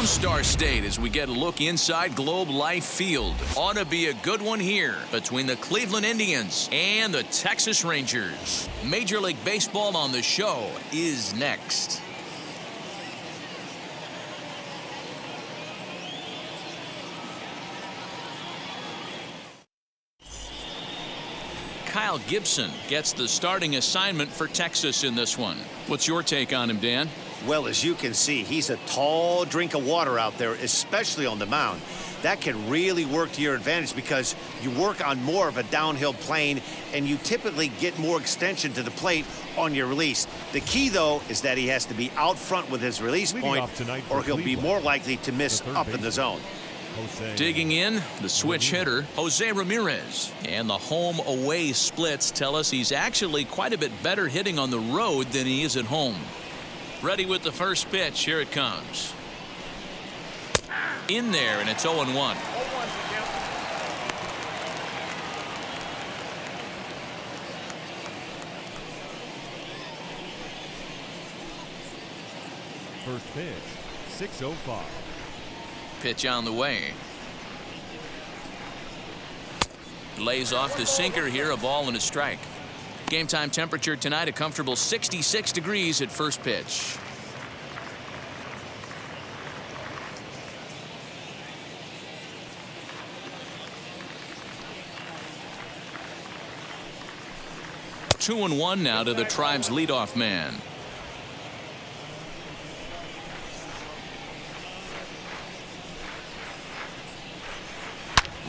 Lone Star State as we get a look inside Globe Life Field. Ought to be a good one here between the Cleveland Indians and the Texas Rangers. Major League Baseball on the Show is next. Kyle Gibson gets the starting assignment for Texas in this one. What's your take on him, Dan? Well, as you can see, he's a tall drink of water out there, especially on the mound. That can really work to your advantage because you work on more of a downhill plane and you typically get more extension to the plate on your release. The key, though, is that he has to be out front with his release point or he'll be more likely to miss up in the zone. Digging in, the switch hitter, Jose Ramirez. And the home-away splits tell us he's actually quite a bit better hitting on the road than he is at home. Ready with the first pitch. Here it comes. In there, and it's 0-1. First pitch, 6:05. Pitch on the way. Lays off the sinker here, a ball and a strike. Game time temperature tonight, a comfortable 66 degrees at first pitch. Two and one now to the Tribe's leadoff man.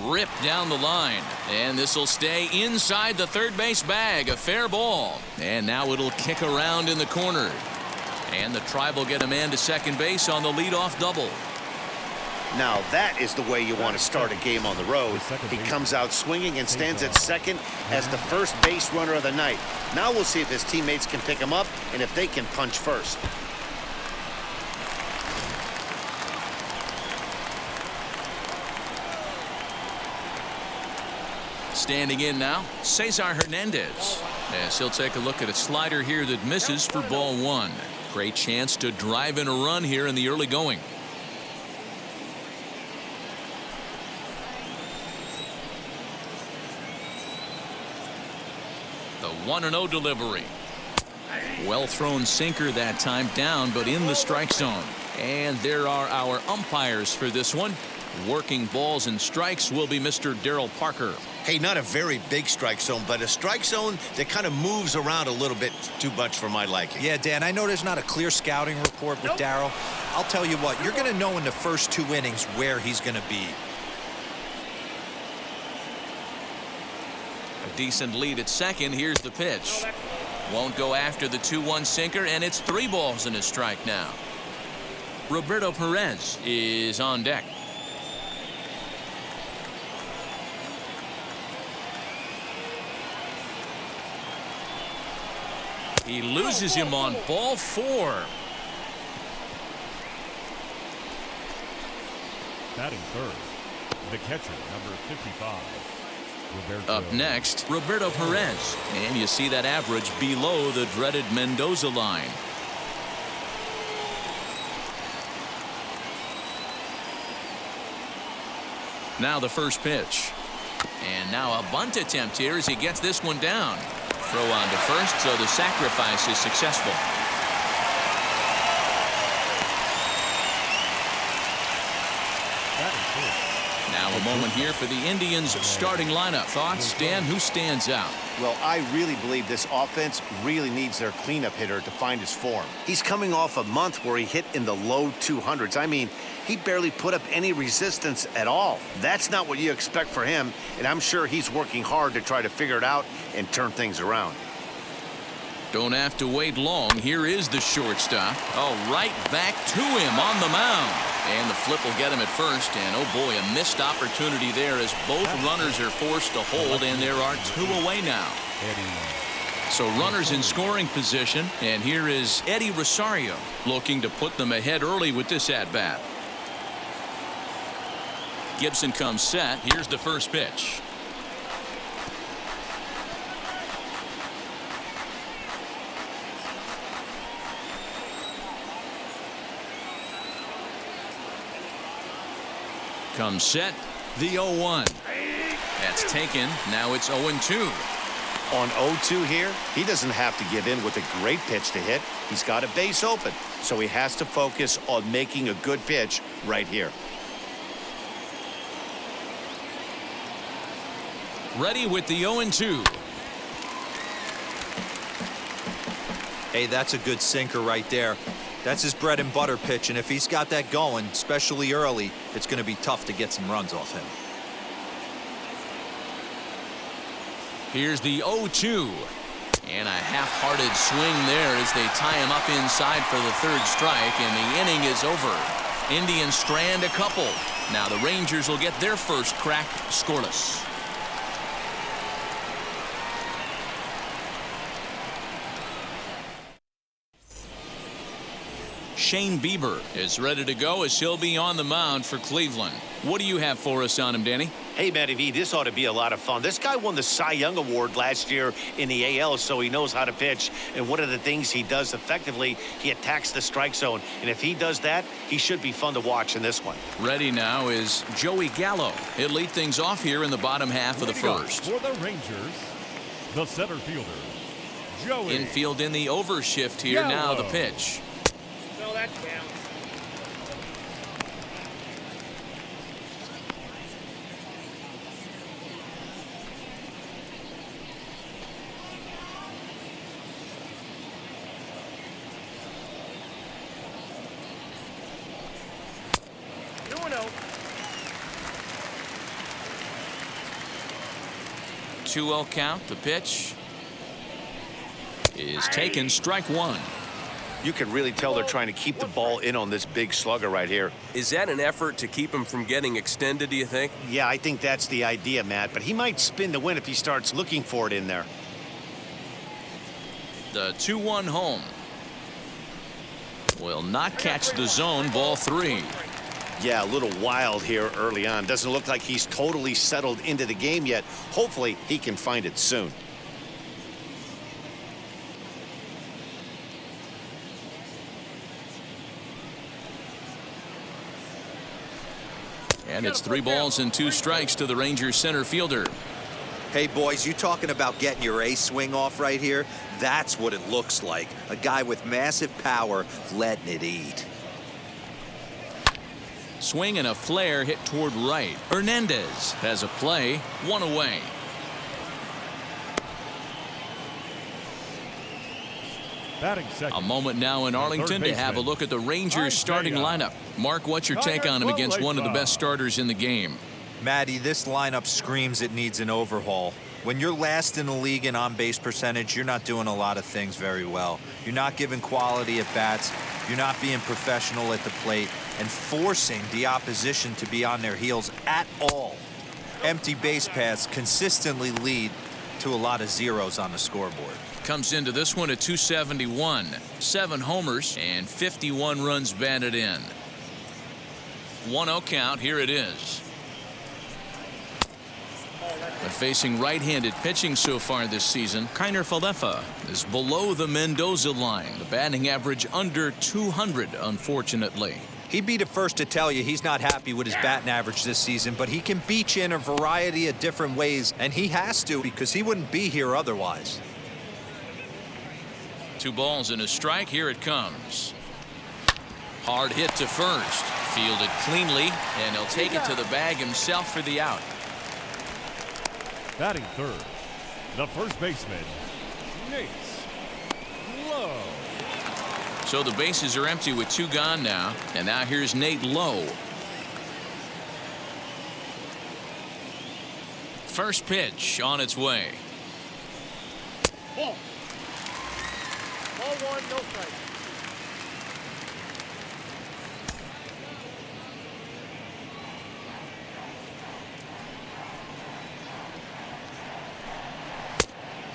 Ripped down the line, and this will stay inside the third base bag. A fair ball, and now it'll kick around in the corner, and the Tribe will get a man to second base on the leadoff double. Now that is the way you want to start a game on the road. He comes out swinging and stands at second as the first base runner of the night. Now we'll see if his teammates can pick him up and if they can punch first. Standing in now, Cesar Hernandez. As he'll take a look at a slider here that misses for ball one. Great chance to drive in a run here in the early going. The 1-0 delivery. Well thrown sinker that time, down but in the strike zone. And there are our umpires for this one. Working balls and strikes will be Mr. Darryl Parker. Hey, not a very big strike zone, but a strike zone that kind of moves around a little bit too much for my liking. Yeah, Dan, I know there's not a clear scouting report with Darryl. I'll tell you what, you're going to know in the first 2 innings where he's going to be. A decent lead at second. Here's the pitch. Won't go after the 2-1 sinker, and it's 3 balls and a strike now. Roberto Perez is on deck. He loses him on ball 4. Batting third, the catcher, number 55. Up next, Roberto Perez. And you see that average below the dreaded Mendoza line. Now the first pitch. And now a bunt attempt here as he gets this one down. Throw on to first, so the sacrifice is successful. Now a moment here for the Indians' starting lineup. Thoughts, Dan? Who stands out? Well, I really believe this offense really needs their cleanup hitter to find his form. He's coming off a month where he hit in the low 200s. I mean, he barely put up any resistance at all. That's not what you expect for him, and I'm sure he's working hard to try to figure it out and turn things around. Don't have to wait long. Here is the shortstop. Oh, right back to him on the mound. And the flip will get him at first. And, oh, boy, a missed opportunity there as both runners are forced to hold, and there are 2 away now. So runners in scoring position, and here is Eddie Rosario looking to put them ahead early with this at-bat. Gibson comes set. Here's the first pitch. Comes set, the 0-1. That's taken. Now it's 0-2. On 0-2 here, he doesn't have to give in with a great pitch to hit. He's got a base open, so he has to focus on making a good pitch right here. Ready with the 0-2. Hey, that's a good sinker right there. That's his bread and butter pitch, and if he's got that going, especially early, it's going to be tough to get some runs off him. Here's the 0-2. And a half-hearted swing there as they tie him up inside for the third strike, and the inning is over. Indians strand a couple. Now the Rangers will get their first crack scoreless. Shane Bieber is ready to go as he'll be on the mound for Cleveland. What do you have for us on him, Danny? Hey, Matty V, this ought to be a lot of fun. This guy won the Cy Young Award last year in the AL, so he knows how to pitch. And one of the things he does effectively, he attacks the strike zone. And if he does that, he should be fun to watch in this one. Ready now is Joey Gallo. He'll lead things off here in the bottom half of the first. For the Rangers, the center fielder, Joey. Infield in the overshift here. Gallo. Now the pitch. No, that's down. No. 2-0 count. The pitch is taken. Strike one. You can really tell they're trying to keep the ball in on this big slugger right here. Is that an effort to keep him from getting extended, do you think? Yeah, I think that's the idea, Matt. But he might spin to win if he starts looking for it in there. The 2-1 home. Will not catch the zone. Ball three. Yeah, a little wild here early on. Doesn't look like he's totally settled into the game yet. Hopefully, he can find it soon. And it's 3 balls and 2 strikes to the Rangers center fielder. Hey, boys, you talking about getting your A swing off right here? That's what it looks like. A guy with massive power letting it eat. Swing and a flare hit toward right. Hernandez has a play. 1 away. Batting second. A moment now in Arlington to have a look at the Rangers starting lineup. Mark, what's your take on him against one of the best starters in the game? Matty, this lineup screams it needs an overhaul. When you're last in the league in on-base percentage, you're not doing a lot of things very well. You're not giving quality at bats. You're not being professional at the plate and forcing the opposition to be on their heels at all. Empty base paths consistently lead to a lot of zeros on the scoreboard. Comes into this one at 271. 7 homers and 51 runs batted in. 1-0 count. Here it is. But facing right-handed pitching so far this season, Kiner Falefa is below the Mendoza line. The batting average under 200, unfortunately. He'd be the first to tell you he's not happy with his batting average this season, but he can beat you in a variety of different ways, and he has to because he wouldn't be here otherwise. 2 balls and a strike. Here it comes. Hard hit to first. Fielded cleanly, and he'll take it to the bag himself for the out. Batting third, the first baseman, Nate Lowe. So the bases are empty with 2 gone now. And now here's Nate Lowe. First pitch on its way. Ball. Ball 1, no strike.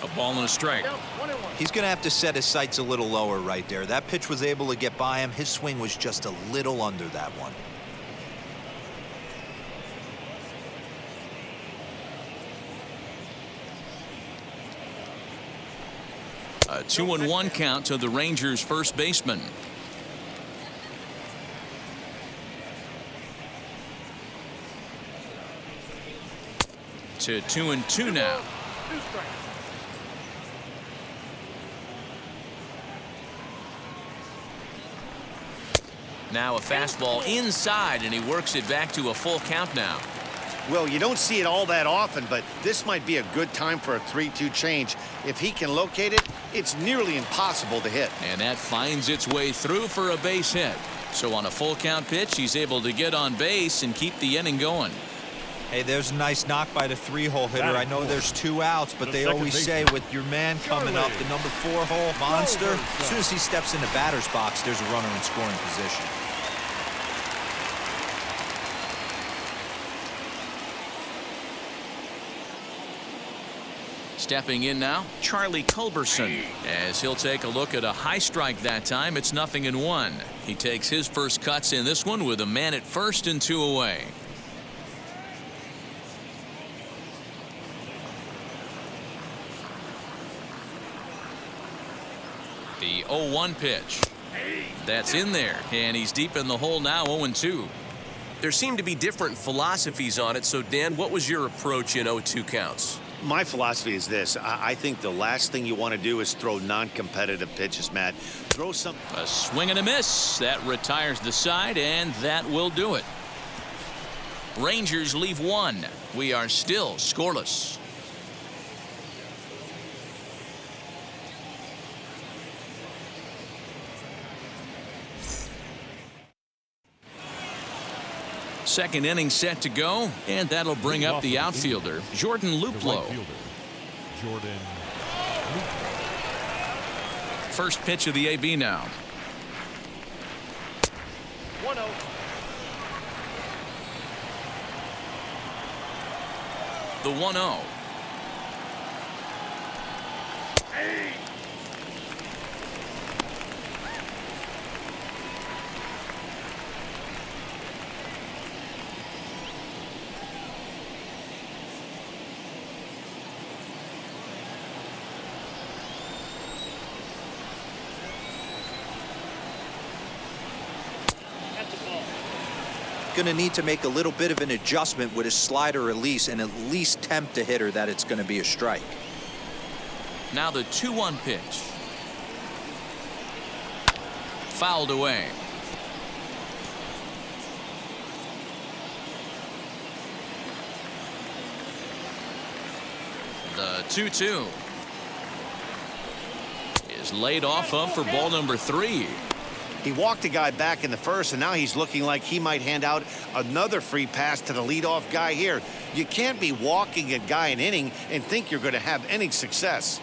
A ball and a strike. Down 1-1. He's going to have to set his sights a little lower right there. That pitch was able to get by him. His swing was just a little under that one. A 2-1 count to the Rangers first baseman. to 2-2 now. 2 strikes. Now a fastball inside, and he works it back to a full count now. Well, you don't see it all that often, but this might be a good time for a 3-2 change. If he can locate it, it's nearly impossible to hit. And that finds its way through for a base hit. So on a full count pitch, he's able to get on base and keep the inning going. Hey, there's a nice knock by the 3-hole hitter. I know there's 2 outs, but they always say with your man coming up, the number 4-hole monster, as soon as he steps in the batter's box, there's a runner in scoring position. Stepping in now, Charlie Culberson, as he'll take a look at a high strike that time. It's 0-1. He takes his first cuts in this one with a man at first and 2 away. The 0-1 pitch. That's in there, and he's deep in the hole now, 0-2. There seem to be different philosophies on it. So, Dan, what was your approach in 0-2 counts? My philosophy is this. I think the last thing you want to do is throw non-competitive pitches, Matt. Throw some. A swing and a miss. That retires the side, and that will do it. Rangers leave 1. We are still scoreless. Second inning set to go, and that'll bring up the outfielder, Jordan Luplow. Jordan. First pitch of the AB now. 1-0. The 1-0. Going to need to make a little bit of an adjustment with his slider release and at least tempt the hitter that it's going to be a strike. Now the 2-1 pitch. Fouled away. The 2-2 is laid off of for ball number 3. He walked a guy back in the first, and now he's looking like he might hand out another free pass to the leadoff guy here. You can't be walking a guy an inning and think you're going to have any success.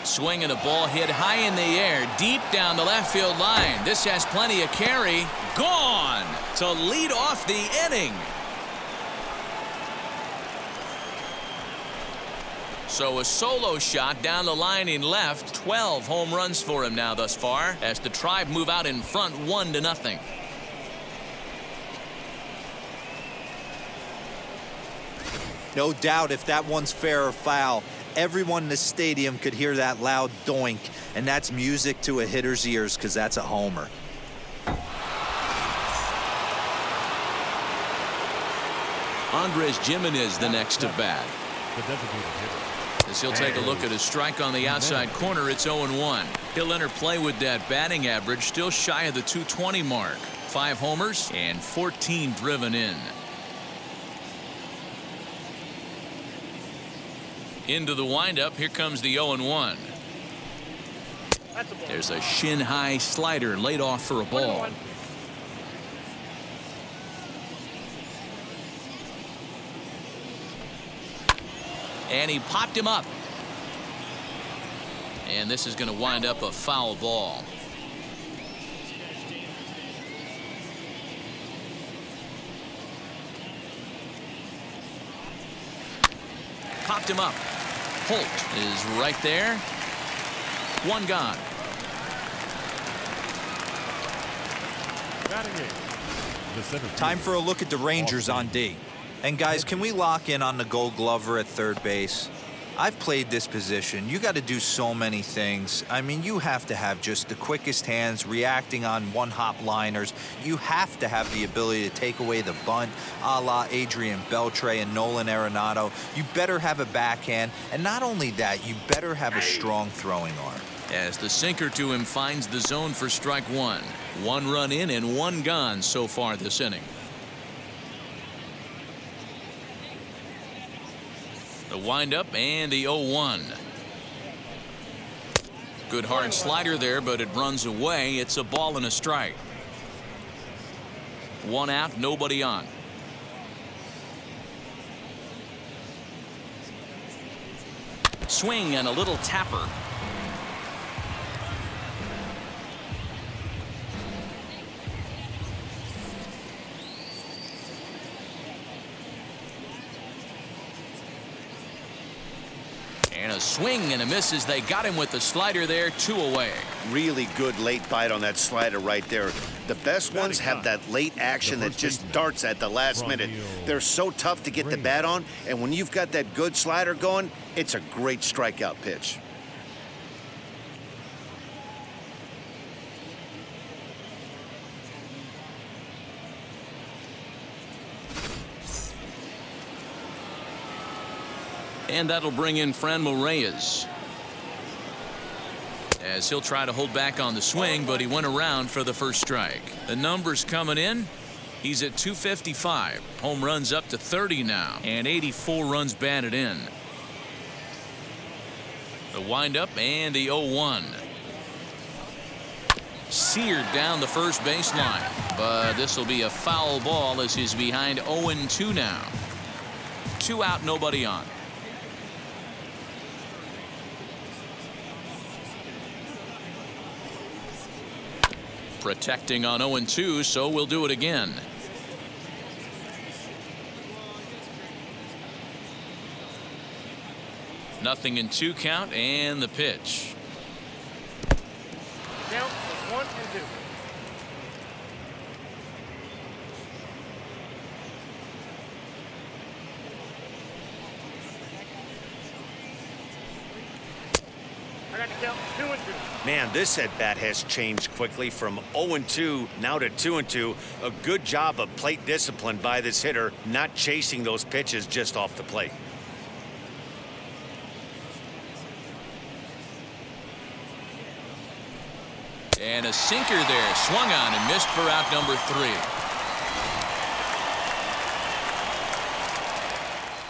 Swinging a ball hit high in the air, deep down the left field line. This has plenty of carry. Gone to lead off the inning. So a solo shot down the line in left. 12 home runs for him now thus far, as the Tribe move out in front 1-0. No doubt if that one's fair or foul, everyone in the stadium could hear that loud doink, and that's music to a hitter's ears because that's a homer. Andres Gimenez the next to bat. The designated hitter. As he'll take a look at his strike on the outside corner, it's 0-1. He'll enter play with that batting average still shy of the 220 mark. 5 homers and 14 driven in. Into the windup, here comes the 0-1. That's a ball. There's a shin-high slider laid off for a ball. 1-1. And he popped him up. And this is going to wind up a foul ball. Popped him up. Holt is right there. 1 gone. Batting eighth, the center Time fielder. for a look at the Rangers on D. And guys, can we lock in on the Gold Glover at third base? I've played this position. You got to do so many things. I mean, you have to have just the quickest hands, reacting on one-hop liners. You have to have the ability to take away the bunt, a la Adrian Beltre and Nolan Arenado. You better have a backhand, and not only that, you better have a strong throwing arm. As the sinker to him finds the zone for strike one. 1 run in and 1 gone so far this inning. The windup and the 0-1. Good hard slider there, but it runs away. It's a ball and a strike. 1 out, nobody on. Swing and a little tapper. And a swing and a miss as they got him with the slider there. 2 away. Really good late bite on that slider right there. The best ones have that late action that just darts at the last minute. They're so tough to get the bat on, and when you've got that good slider going, it's a great strikeout pitch. And that'll bring in Franmil Reyes. As he'll try to hold back on the swing, but he went around for the first strike. The numbers coming in. He's at 255. Home runs up to 30 now, and 84 runs batted in. The windup and the 0-1. Seared down the first baseline, but this will be a foul ball as he's behind 0-2 now. 2 out, nobody on. Protecting on 0-2, so we'll do it again. Nothing in 2 count, and the pitch. Count 1-2. I got to count 2-2. Man, this at-bat has changed quickly from 0-2 now to 2-2. A good job of plate discipline by this hitter, not chasing those pitches just off the plate. And a sinker there, swung on and missed for out number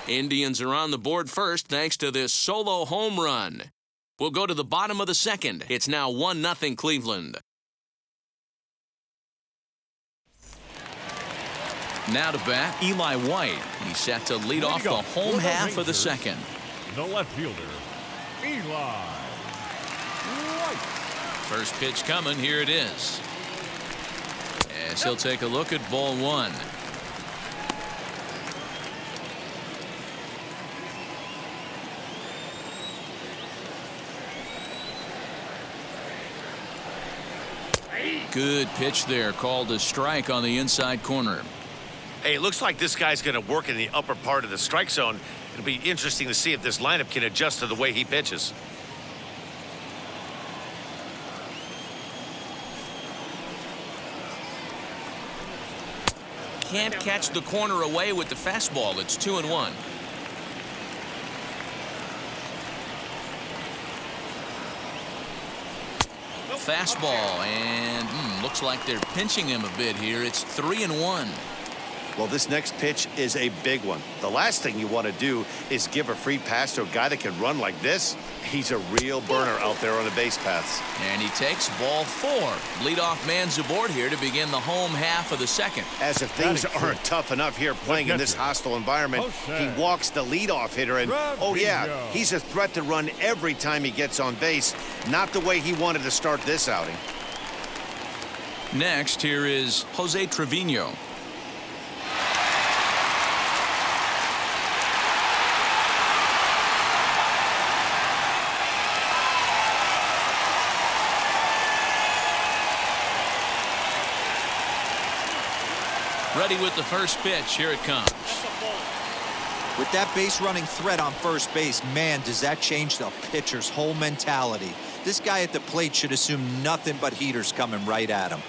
3. Indians are on the board first thanks to this solo home run. We'll go to the bottom of the second. It's now 1-0 Cleveland. Now to bat, Eli White. He's set to lead off the home half of the second. The left fielder, Eli White. First pitch coming. Here it is. As he'll take a look at ball 1. Good pitch there, called a strike on the inside corner. Hey, it looks like this guy's going to work in the upper part of the strike zone. It'll be interesting to see if this lineup can adjust to the way he pitches. Can't catch the corner away with the fastball. It's 2-1. Fastball, and looks like they're pinching him a bit here. It's 3-1. Well, this next pitch is a big one. The last thing you want to do is give a free pass to a guy that can run like this. He's a real burner out there on the base paths. And he takes ball 4. Leadoff man's aboard here to begin the home half of the second. As if things aren't tough enough here playing in this hostile environment, he walks the leadoff hitter, and oh yeah, he's a threat to run every time he gets on base. Not the way he wanted to start this outing. Next, here is Jose Trevino. Ready with the first pitch. Here it comes. With that base running threat on first base, man, does that change the pitcher's whole mentality. This guy at the plate should assume nothing but heaters coming right at him.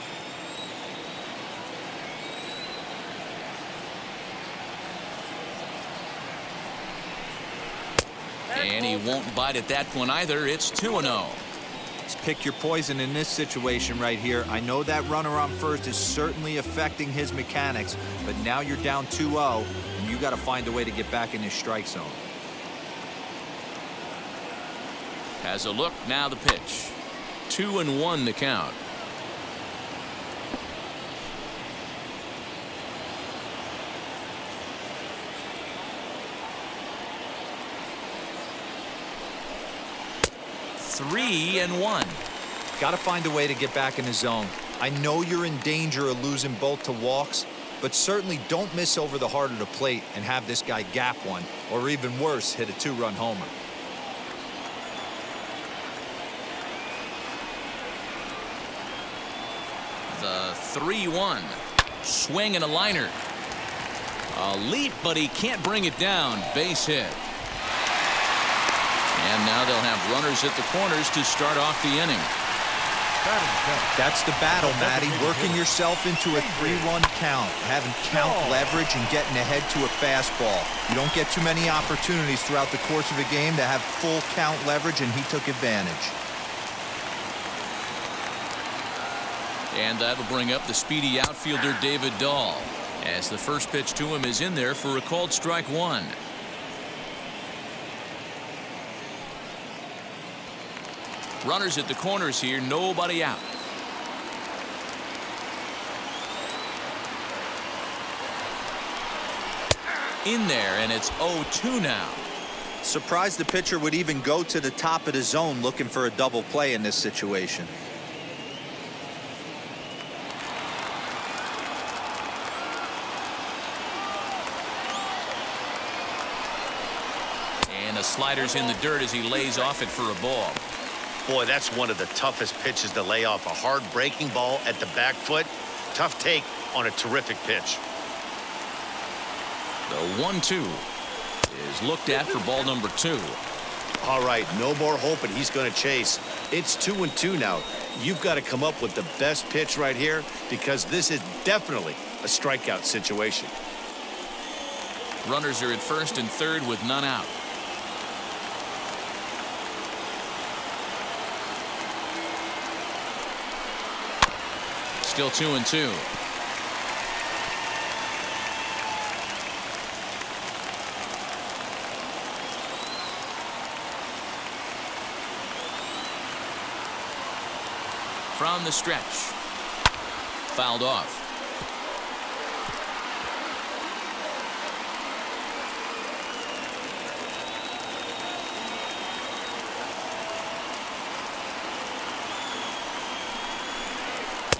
And he won't bite at that one either. It's 2-0. Pick your poison in this situation right here. I know that runner on first is certainly affecting his mechanics, but now you're down 2-0, and you got to find a way to get back in his strike zone. Has a look, now the pitch. 2-1 the count. Three and one. Got to find a way to get back in the zone. I know you're in danger of losing both to walks, but certainly don't miss over the heart of the plate and have this guy gap one, or even worse, hit a two-run homer. The 3-1. Swing and a liner. A leap, but he can't bring it down. Base hit. And now they'll have runners at the corners to start off the inning. That's the battle, Matty. Working yourself into a 3-1 count, having count leverage and getting ahead to a fastball. You don't get too many opportunities throughout the course of a game to have full count leverage, and he took advantage. And that'll bring up the speedy outfielder David Dahl, as the first pitch to him is in there for a called strike one. Runners at the corners here, nobody out. In there, and it's 0-2 now. Surprised the pitcher would even go to the top of the zone looking for a double play in this situation. And the slider's in the dirt as he lays off it for a ball. Boy, that's one of the toughest pitches to lay off. A hard breaking ball at the back foot. Tough take on a terrific pitch. The 1-2 is looked at for ball number 2. All right, no more hoping he's going to chase. It's 2-2 now. You've got to come up with the best pitch right here, because this is definitely a strikeout situation. Runners are at first and third with none out. Still 2-2. From the stretch. Fouled off.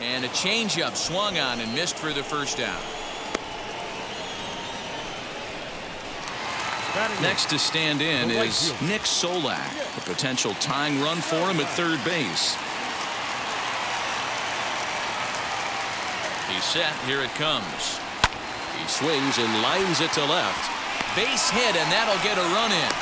And a changeup swung on and missed for the first down. Next to stand in is Nick Solak, a potential tying run for him at third base. He's set. Here it comes. He swings and lines it to left. Base hit, and that'll get a run in.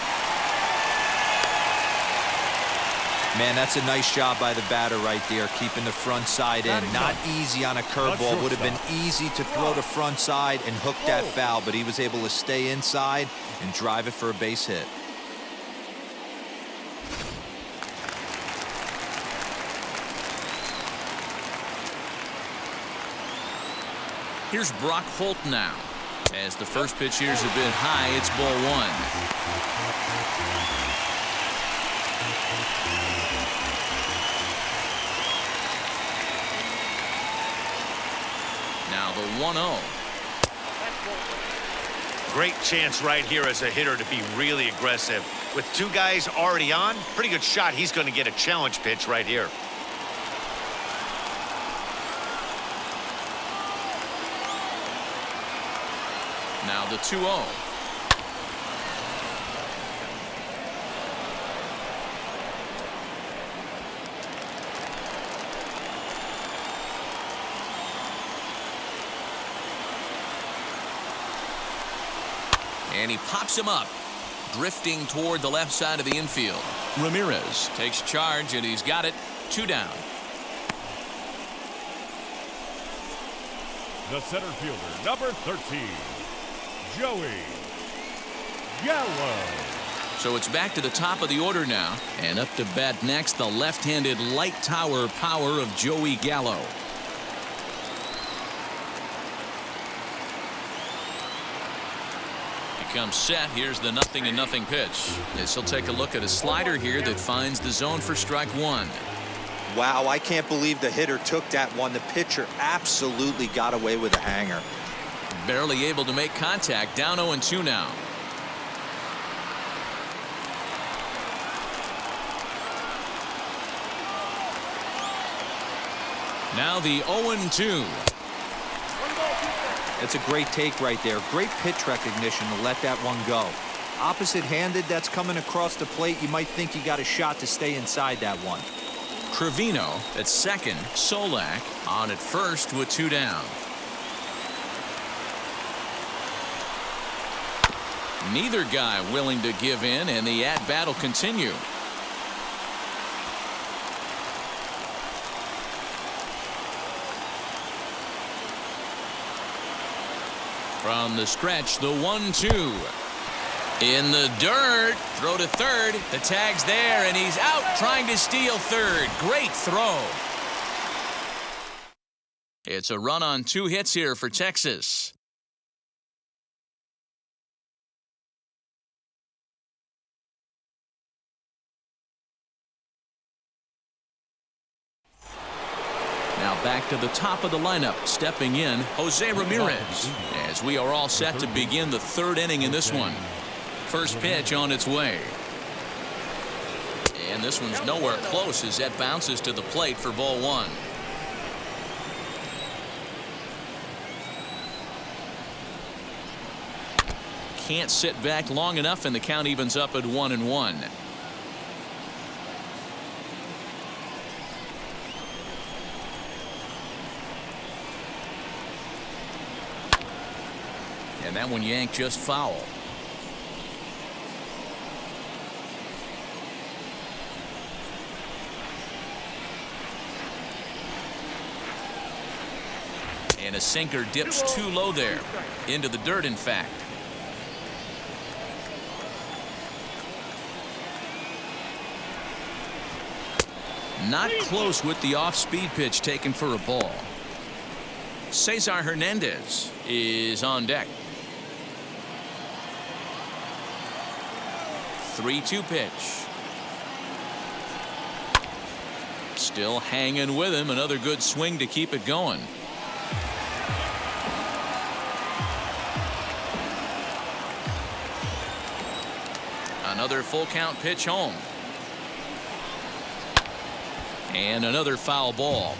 Man, that's a nice job by the batter right there, keeping the front side in. Not easy on a curveball. Would have been easy to throw the front side and hook that foul, but he was able to stay inside and drive it for a base hit. Here's Brock Holt now. As the first pitch here's a bit high, it's ball one. Now the 1-0. Great chance right here as a hitter to be really aggressive. With two guys already on, pretty good shot he's going to get a challenge pitch right here. Now the 2-0. And he pops him up, drifting toward the left side of the infield. Ramirez takes charge, and he's got it. 2 down. The center fielder, number 13, Joey Gallo. So it's back to the top of the order now. And up to bat next, the left-handed light tower power of Joey Gallo. He comes set. Here's the 0-0 pitch. This will take a look at a slider here that finds the zone for strike 1. Wow, I can't believe the hitter took that one. The pitcher absolutely got away with a hanger. Barely able to make contact. Down 0-2 now. Now the 0-2. That's a great take right there. Great pitch recognition to let that one go. Opposite-handed, that's coming across the plate. You might think you got a shot to stay inside that one. Trevino at second. Solak on at first with 2 down. Neither guy willing to give in, and the at-bat will continue. From the stretch, the 1-2. In the dirt. Throw to third. The tag's there, and he's out trying to steal third. Great throw. It's a run on 2 hits here for Texas. Now back to the top of the lineup. Stepping in, Jose Ramirez. As we are all set to begin the 3rd inning in this one. First pitch on its way. And this one's nowhere close as that bounces to the plate for ball 1. Can't sit back long enough, and the count evens up at 1-1. And that one yanked just foul. And a sinker dips too low there. Into the dirt, in fact. Not close with the off-speed pitch taken for a ball. Cesar Hernandez is on deck. 3-2 pitch. Still hanging with him. Another good swing to keep it going. Another full count pitch home. And another foul ball.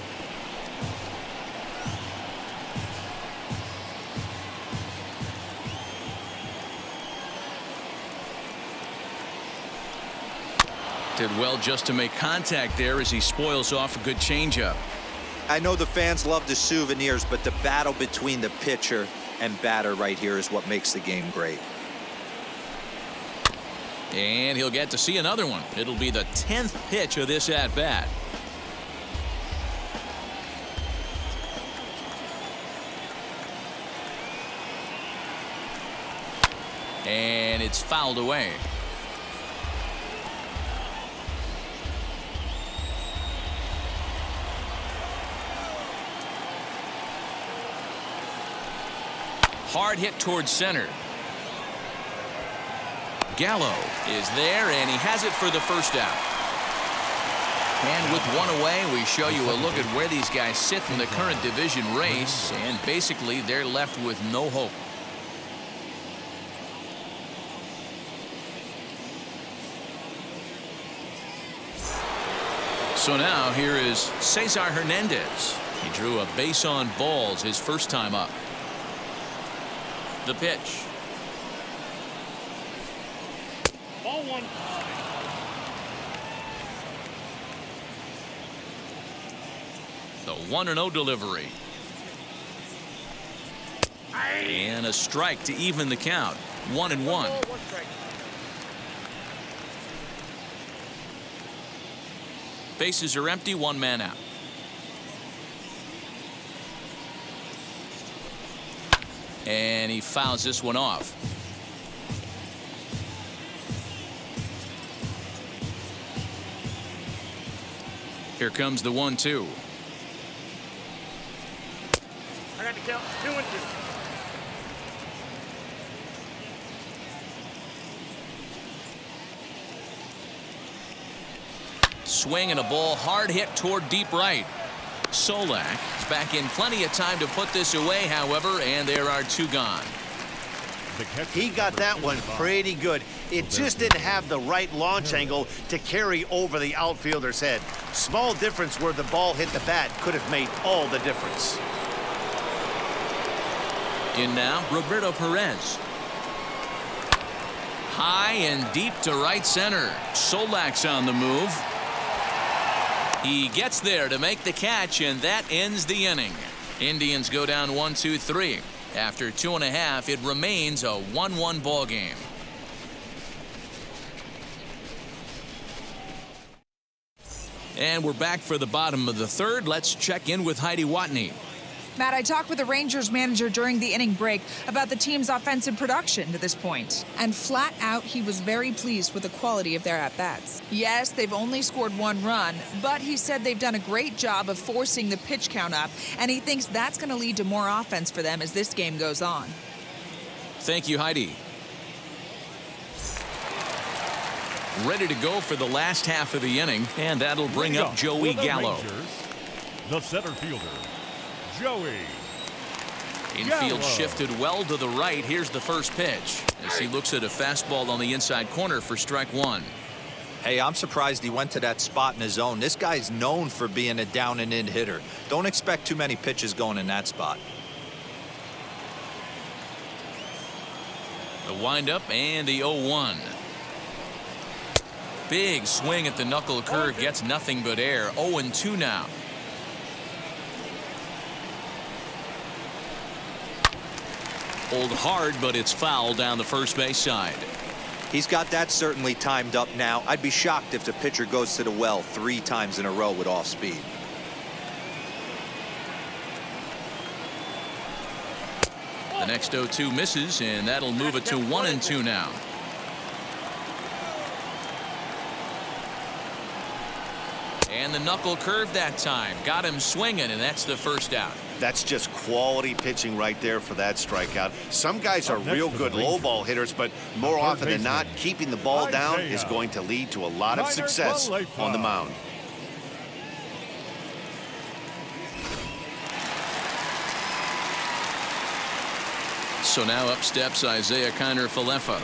Did well just to make contact there as he spoils off a good changeup. I know the fans love the souvenirs, but the battle between the pitcher and batter right here is what makes the game great. And he'll get to see another one. It'll be the 10th pitch of this at-bat. And it's fouled away. Hard hit towards center. Gallo is there, and he has it for the first out. And with one away, we show you a look at where these guys sit in the current division race, and basically they're left with no hope. So now here is Cesar Hernandez. He drew a base on balls his first time up. The pitch. Ball 1. The 1-0 delivery. And a strike to even the count. 1-1. One strike. Bases are empty, one man out. And he fouls this one off. Here comes the 1-2. I got the count. 2-2. Swing and a ball hard hit toward deep right. Solak is back in plenty of time to put this away, however, and there are two gone. He got that one pretty good. It just didn't have the right launch angle to carry over the outfielder's head. Small difference where the ball hit the bat could have made all the difference. In now, Roberto Perez. High and deep to right center. Solak's on the move. He gets there to make the catch, and that ends the inning. Indians go down 1-2-3. After 2.5, it remains a 1-1 ball game. And we're back for the bottom of the third. Let's check in with Heidi Watney. Matt, I talked with the Rangers manager during the inning break about the team's offensive production to this point. And flat out, he was very pleased with the quality of their at-bats. Yes, they've only scored 1 run, but he said they've done a great job of forcing the pitch count up, and he thinks that's going to lead to more offense for them as this game goes on. Thank you, Heidi. Ready to go for the last half of the inning, and that'll bring up Joey Gallo. The center fielder, Joey. Infield Gallo. shifted well to the right. Here's the first pitch as he looks at a fastball on the inside corner for strike 1. Hey, I'm surprised he went to that spot in his own. This guy's known for being a down and in hitter. Don't expect too many pitches going in that spot. The windup and the 0-1. Big swing at the knuckle curve, gets nothing but air. 0-2 now. Pulled hard, but it's foul down the first base side. He's got that certainly timed up now. I'd be shocked if the pitcher goes to the well 3 times in a row with off speed. The next 0-2 misses, and that'll move it to 1-2 now. And the knuckle curve that time. Got him swinging, and that's the first out. That's just quality pitching right there for that strikeout. Some guys are real good low ball hitters, but more often than not, keeping the ball down is going to lead to a lot of success on the mound. So now up steps Isaiah Kiner-Falefa.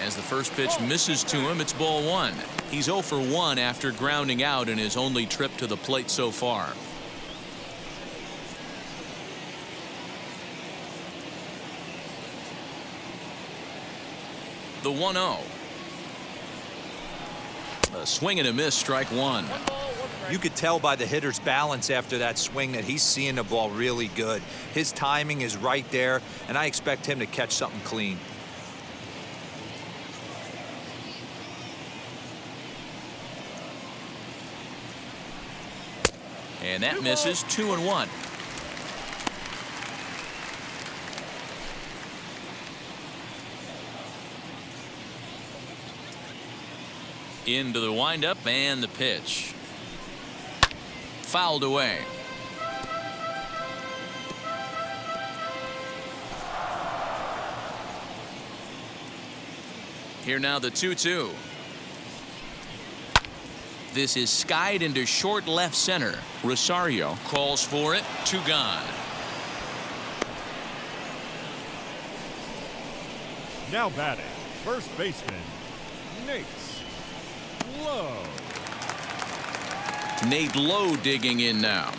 As the first pitch misses to him, it's ball 1. He's 0 for 1 after grounding out in his only trip to the plate so far. The 1-0. A swing and a miss, strike 1. You could tell by the hitter's balance after that swing that he's seeing the ball really good. His timing is right there, and I expect him to catch something clean. And that misses. 2-1. Into the windup and the pitch. Fouled away. Here now the 2-2. This is skied into short left center. Rosario calls for it. 2 gone. Now batting, first baseman, Nate Lowe digging in now.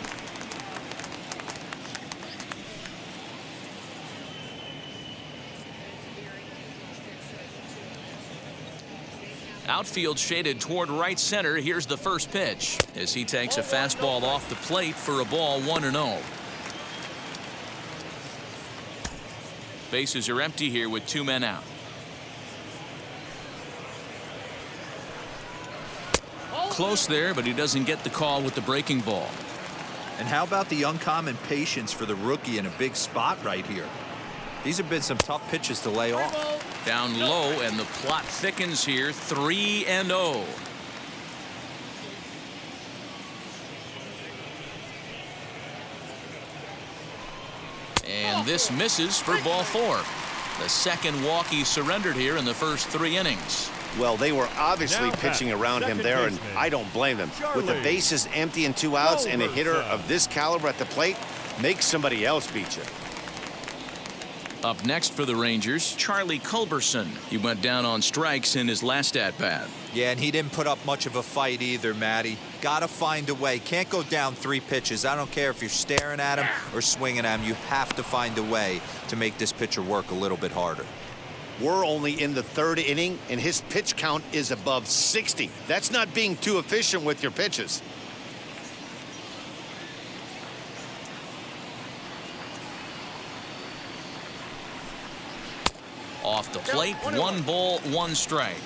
Outfield shaded toward right center. Here's the first pitch as he takes a fastball off the plate for a ball. 1-0. Bases are empty here with 2 men out. close there, but he doesn't get the call with the breaking ball. And how about the uncommon patience for the rookie in a big spot right here? These have been some tough pitches to lay off. Down low, and the plot thickens here. 3-0. And this misses for ball 4. The second walk he surrendered here in the first 3 innings. Well, they were obviously Now pitching around him second there, and baseman, I don't blame them. With the Charlie bases empty and 2 outs, and a hitter Culberson. of this caliber at the plate, make somebody else beat you. Up next for the Rangers, Charlie Culberson. He went down on strikes in his last at-bat. Yeah, and he didn't put up much of a fight either, Matty. Got to find a way. Can't go down 3 pitches. I don't care if you're staring at him or swinging at him. You have to find a way to make this pitcher work a little bit harder. We're only in the 3rd inning, and his pitch count is above 60. That's not being too efficient with your pitches. Off the plate, 1 ball, 1 strike.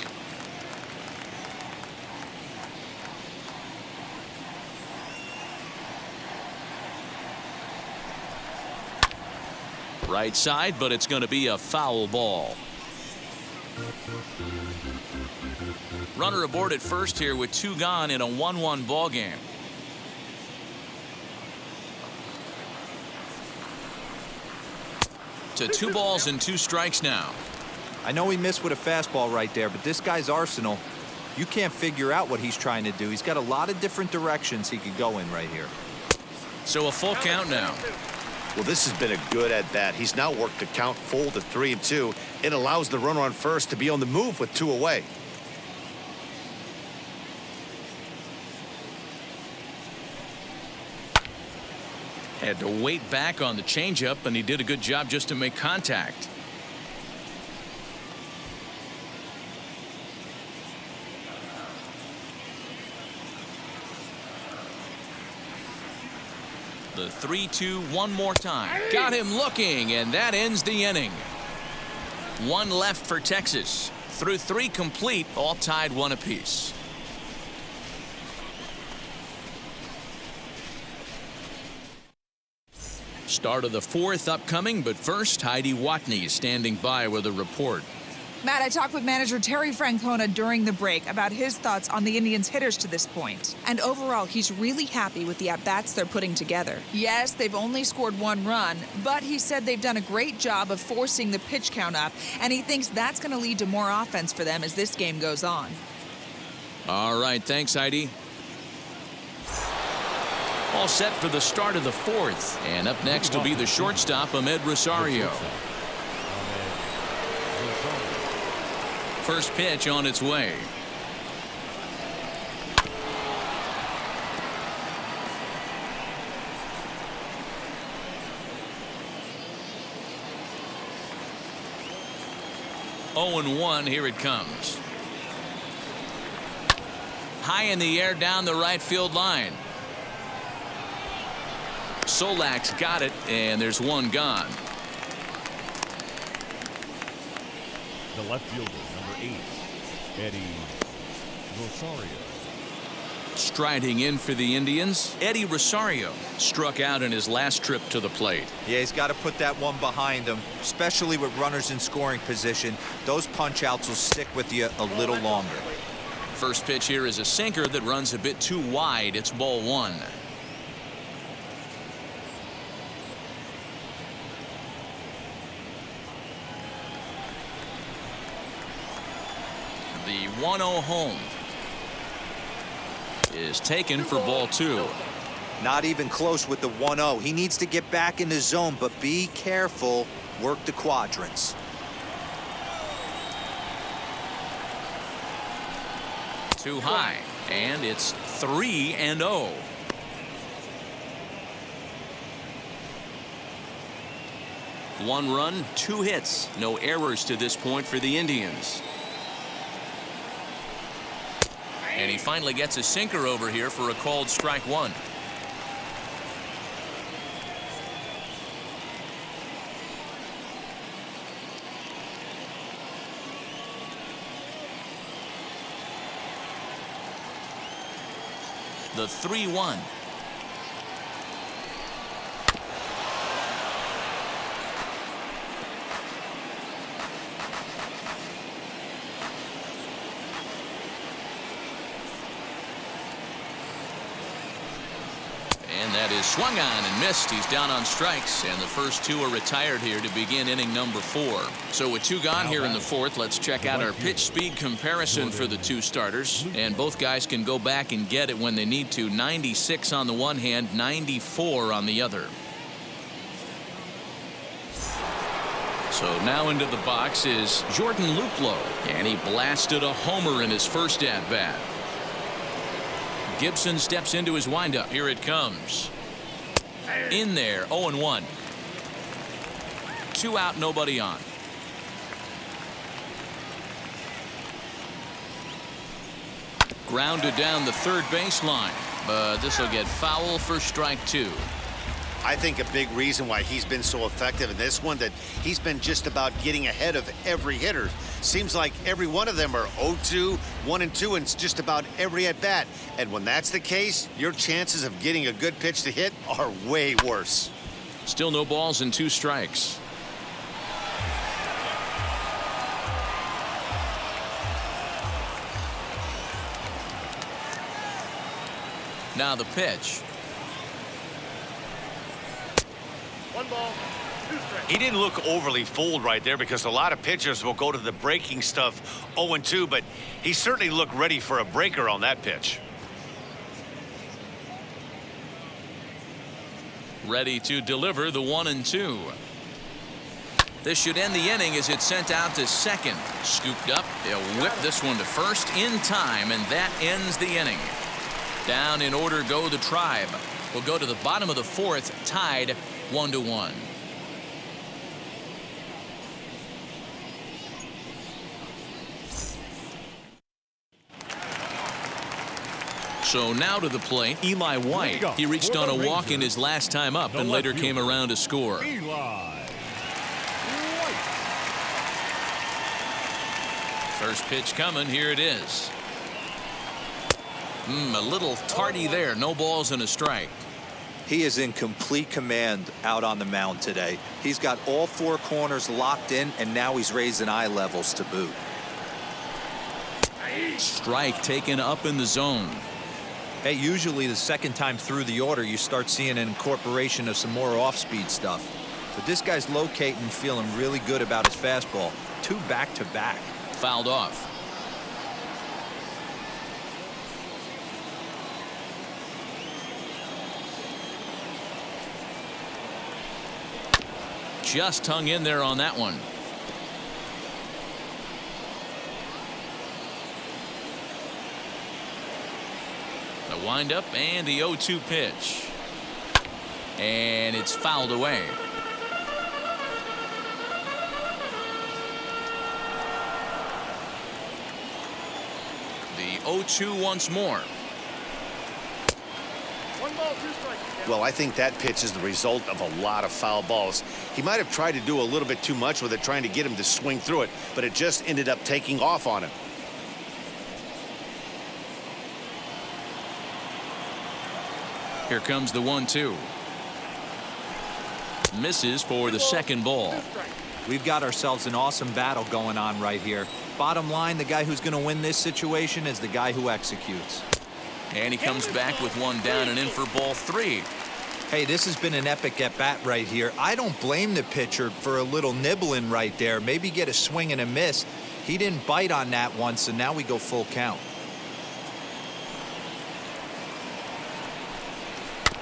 Right side, but it's going to be a foul ball. Runner aboard at first here with 2 gone in a 1-1 ball game. To 2 balls and 2 strikes now. I know he missed with a fastball right there, but this guy's arsenal, you can't figure out what he's trying to do. He's got a lot of different directions he could go in right here. So a full count now. Well, this has been a good at-bat. He's now worked the count full to 3-2. It allows the runner on first to be on the move with 2 away. Had to wait back on the changeup, and he did a good job just to make contact. The 3-2 one more time. Got him looking, and that ends the inning. 1 left for Texas. Through 3 complete, all tied 1 apiece. Start of the 4th upcoming, but first, Heidi Watney standing by with a report. Matt, I talked with manager Terry Francona during the break about his thoughts on the Indians' hitters to this point. And overall, he's really happy with the at-bats they're putting together. Yes, they've only scored 1 run, but he said they've done a great job of forcing the pitch count up, and he thinks that's going to lead to more offense for them as this game goes on. All right, thanks, Heidi. All set for the start of the 4th. And up next will be the shortstop, Ahmed Rosario. First pitch on its way. Oh and 1, here it comes. High in the air down the right field line. Solak's got it, and there's 1 gone. The left fielder, number 8, Eddie Rosario. Striding in for the Indians, Eddie Rosario struck out in his last trip to the plate. Yeah, he's got to put that one behind him, especially with runners in scoring position. Those punch-outs will stick with you a little longer. First pitch here is a sinker that runs a bit too wide. It's ball 1. The 1-0 home is taken for ball 2. Not even close with the 1-0. He needs to get back in the zone, but be careful. Work the quadrants. Too high, and it's 3-0. One run, 2 hits, no errors to this point for the Indians. And he finally gets a sinker over here for a called strike 1. The 3-1. And that is swung on and missed. He's down on strikes, and the first two are retired here to begin inning number 4. So with 2 gone here in the 4th, let's check out our pitch speed comparison for the 2 starters. And both guys can go back and get it when they need to. 96 on the one hand, 94 on the other. So now into the box is Jordan Luplow, and he blasted a homer in his first at-bat. Gibson steps into his windup. Here it comes. In there, 0-1. 2 out, nobody on. Grounded down the third baseline, but this will get foul for strike 2. I think a big reason why he's been so effective in this one, that he's been just about getting ahead of every hitter. Seems like every one of them are 0-2, 1-2, and just about every at bat. And when that's the case, your chances of getting a good pitch to hit are way worse. Still no balls and 2 strikes. Now the pitch. 1 ball, 2 strikes. He didn't look overly fooled right there, because a lot of pitchers will go to the breaking stuff 0-2, but he certainly looked ready for a breaker on that pitch. Ready to deliver the 1-2. This should end the inning as it's sent out to second. Scooped up. They'll whip this one to first in time, and that ends the inning. Down in order go the Tribe. We'll go to the bottom of the 4th, tied 1-1. So now to the plate, Eli White. He reached on a walk in his last time up and later came around to score. Eli White. First pitch coming. Here it is. A little tardy there. No balls and a strike. He is in complete command out on the mound today. He's got all 4 corners locked in, and now he's raising eye levels to boot. Strike taken up in the zone. Hey, usually the second time through the order, you start seeing an incorporation of some more off-speed stuff. But this guy's locating, feeling really good about his fastball. 2 back-to-back. Fouled off. Just hung in there on that one. The windup and the 0-2 pitch. And it's fouled away. The 0-2 once more. 1 ball, 2 strikes. Well, I think that pitch is the result of a lot of foul balls. He might have tried to do a little bit too much with it, trying to get him to swing through it, but it just ended up taking off on him. Here comes the 1-2. Misses for the second ball. We've got ourselves an awesome battle going on right here. Bottom line, the guy who's going to win this situation is the guy who executes. And he comes back with 1 down and in for ball 3. Hey, this has been an epic at-bat right here. I don't blame the pitcher for a little nibbling right there. Maybe get a swing and a miss. He didn't bite on that one, so now we go full count.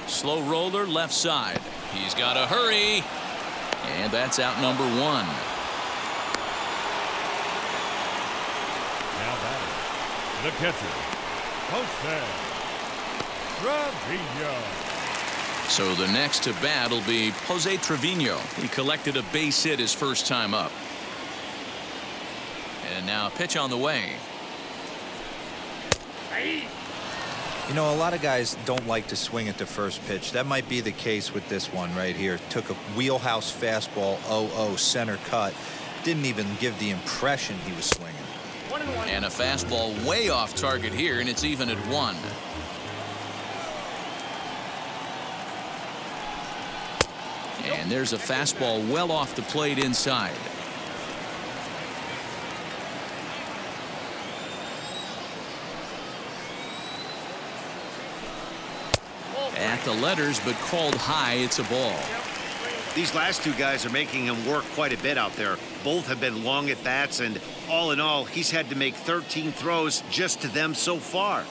Slow roller left side. He's got to hurry. And that's out number 1. Now batting, the catcher, Jose Trevino. So the next to bat will be Jose Trevino. He collected a base hit his first time up. And now a pitch on the way. You know, a lot of guys don't like to swing at the first pitch. That might be the case with this one right here. Took a wheelhouse fastball, 0-0 center cut. Didn't even give the impression he was swinging. 1-1. And a fastball way off target here, and it's even at 1. And there's a fastball well off the plate inside. At the letters, but called high. It's a ball. These last two guys are making him work quite a bit out there. Both have been long at bats, and all in all, he's had to make 13 throws just to them so far.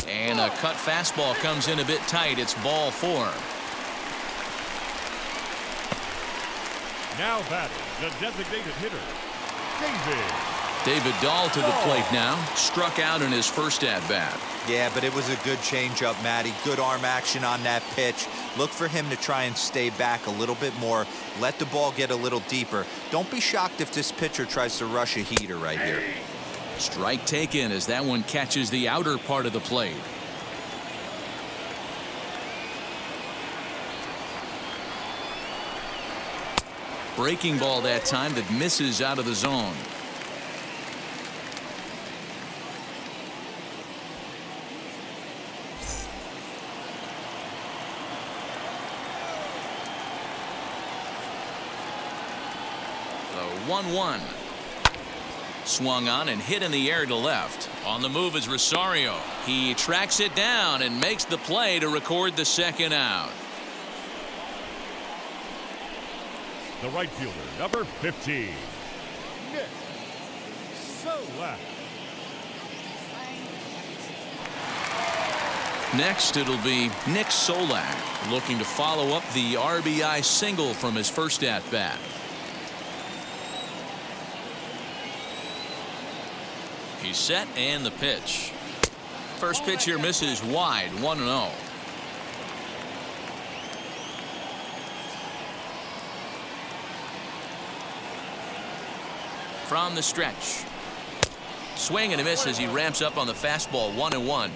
And a cut fastball comes in a bit tight. It's ball 4. Now batting, the designated hitter, David Dahl to the plate now. Struck out in his first at-bat. Yeah, but it was a good changeup, Matty. Good arm action on that pitch. Look for him to try and stay back a little bit more. Let the ball get a little deeper. Don't be shocked if this pitcher tries to rush a heater right here. Strike taken as that one catches the outer part of the plate. Breaking ball that time that misses out of the zone. The 1-1. Swung on and hit in the air to left. On the move is Rosario. He tracks it down and makes the play to record the second out. the right fielder, number 15, Solak. Next, it'll be Nick Solak looking to follow up the RBI single from his first at-bat. He's set and the pitch. First pitch here misses wide, 1-0. From the stretch. Swing and a miss as he ramps up on the fastball, 1-1.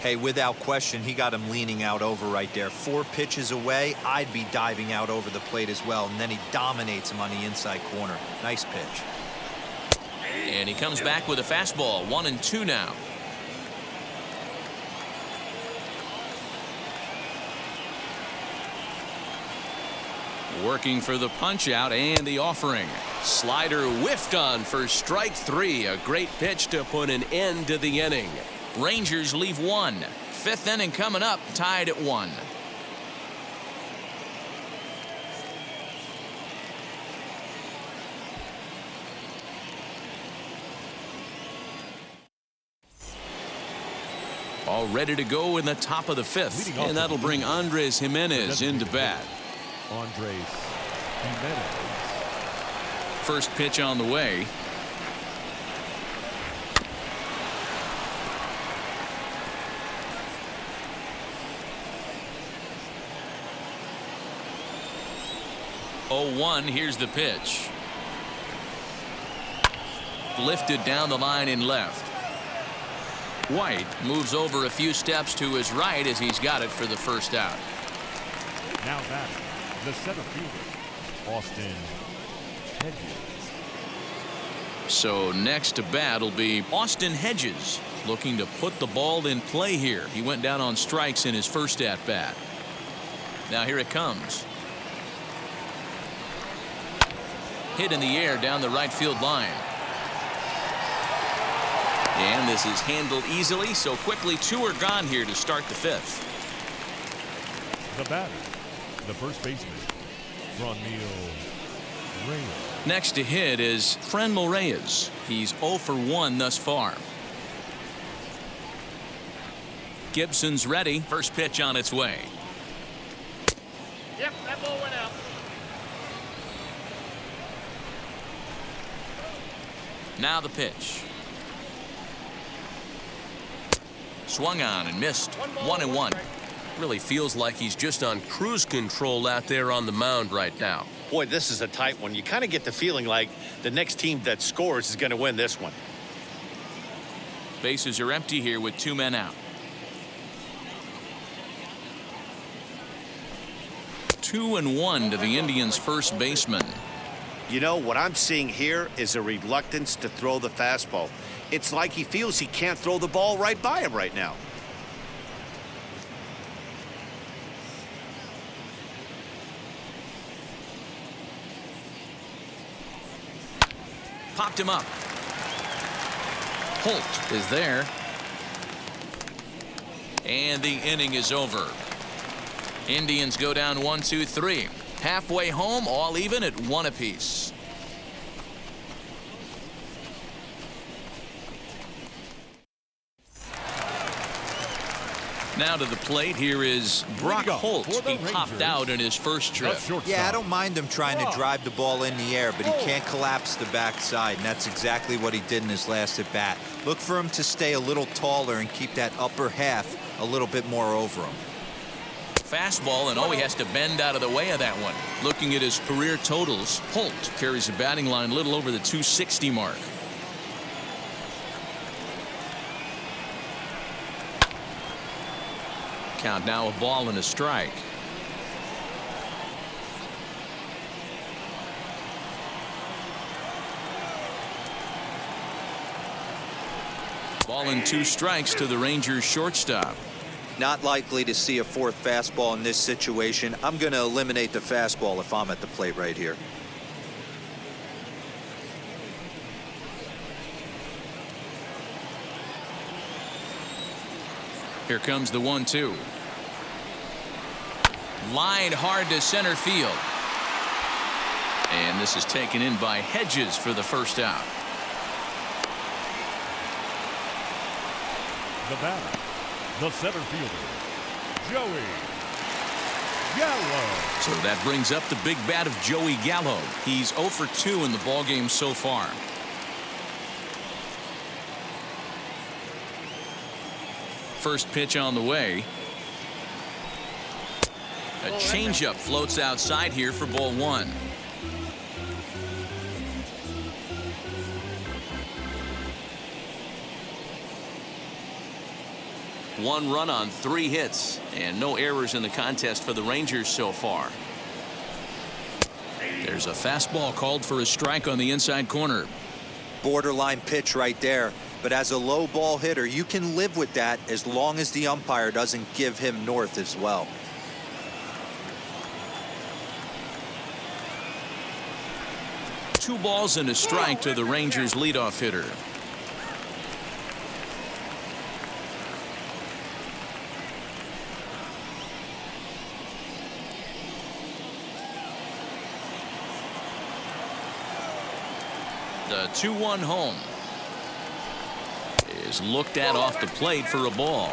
Hey, without question, he got him leaning out over right there. 4 pitches away, I'd be diving out over the plate as well, and then he dominates him on the inside corner. Nice pitch. And he comes back with a fastball, 1-2 now. Working for the punch out and the offering. Slider whiffed on for strike 3. A great pitch to put an end to the inning. Rangers leave 1. 5th inning coming up, tied at 1. All ready to go in the top of the 5th. And that'll bring Andres Jimenez into bat. Andres Jimenez. First pitch on the way. Oh, 1. Here's the pitch. Lifted down the line in left. White moves over a few steps to his right as he's got it for the first out. Now batting, the center fielder, Austin Hedges. So next to bat will be Austin Hedges, looking to put the ball in play here. He went down on strikes in his first at bat. Now here it comes. Hit in the air down the right field line. And this is handled easily, so quickly 2 are gone here to start the 5th. The batter, the first baseman, Franmil Reyes. Next to hit is Franmil Reyes. He's 0 for 1 thus far. Gibson's ready. First pitch on its way. Yep, that ball went out. Now the pitch. Swung on and missed. 1-1. Really feels like he's just on cruise control out there on the mound right now. Boy, this is a tight one. You kind of get the feeling like the next team that scores is going to win this one. Bases are empty here with 2 men out. 2-1 to the Indians' first baseman. You know, what I'm seeing here is a reluctance to throw the fastball. It's like he feels he can't throw the ball right by him right now. Popped him up. Holt is there. And the inning is over. Indians go down 1-2-3. Halfway home, all even at 1 apiece. Now to the plate, here is Brock Holt. He popped out in his first trip. Yeah, I don't mind him trying to drive the ball in the air, but he can't collapse the backside, and that's exactly what he did in his last at bat. Look for him to stay a little taller and keep that upper half a little bit more over him. Fastball, and he has to bend out of the way of that one. Looking at his career totals, Holt carries a batting line a little over the 260 mark. Count now, a ball and a strike. Ball and 2 strikes to the Rangers shortstop. Not likely to see a fourth fastball in this situation. I'm going to eliminate the fastball if I'm at the plate right here. Here comes the 1-2. Line hard to center field. And this is taken in by Hedges for the first out. The batter, the center fielder, Joey Gallo. So that brings up the big bat of Joey Gallo. He's 0 for 2 in the ballgame so far. First pitch on the way. A changeup floats outside here for ball 1. One run on 3 hits, and no errors in the contest for the Rangers so far. There's a fastball called for a strike on the inside corner. Borderline pitch right there, but as a low ball hitter, you can live with that as long as the umpire doesn't give him north as well. Two balls and a strike to the Rangers leadoff hitter. The 2-1 home is looked at off the plate for a ball.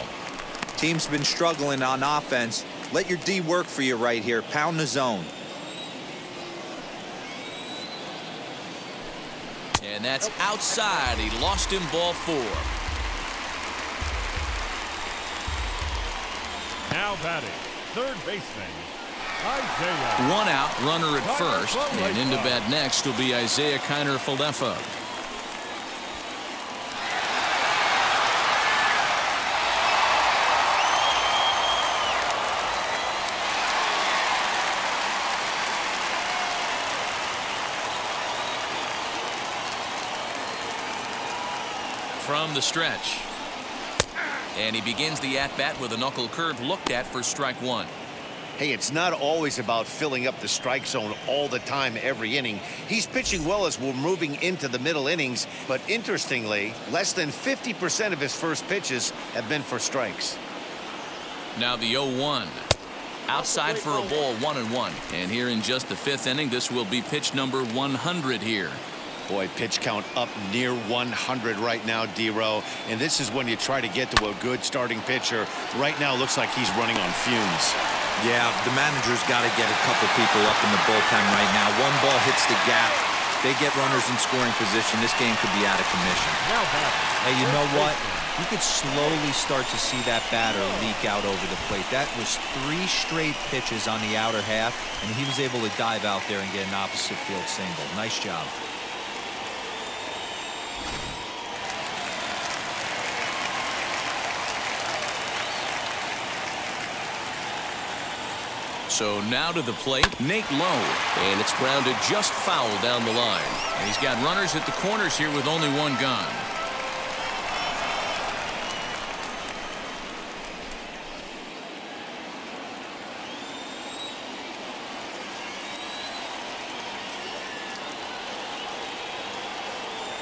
Team's been struggling on offense. Let your D work for you right here. Pound the zone. And that's outside. He lost him ball 4. Now batting, third baseman, Isaiah. 1 out, runner at first, and into bat next will be Isaiah Kiner-Falefa. From the stretch. And he begins the at-bat with a knuckle curve looked at for strike 1. Hey, it's not always about filling up the strike zone all the time every inning. He's pitching well as we're moving into the middle innings, but interestingly, less than 50% of his first pitches have been for strikes. Now the 0-1. Outside for a ball, 1-1. And here in just the 5th inning, this will be pitch number 100 here. Boy, pitch count up near 100 right now, D-Row. And this is when you try to get to a good starting pitcher. Right now, looks like he's running on fumes. Yeah, the manager's got to get a couple people up in the bullpen right now. One ball hits the gap. They get runners in scoring position. This game could be out of commission. Hey, you know what? You could slowly start to see that batter leak out over the plate. That was 3 straight pitches on the outer half, and he was able to dive out there and get an opposite field single. Nice job. So now to the plate, Nate Lowe, and it's grounded just foul down the line. And he's got runners at the corners here with only 1 gone.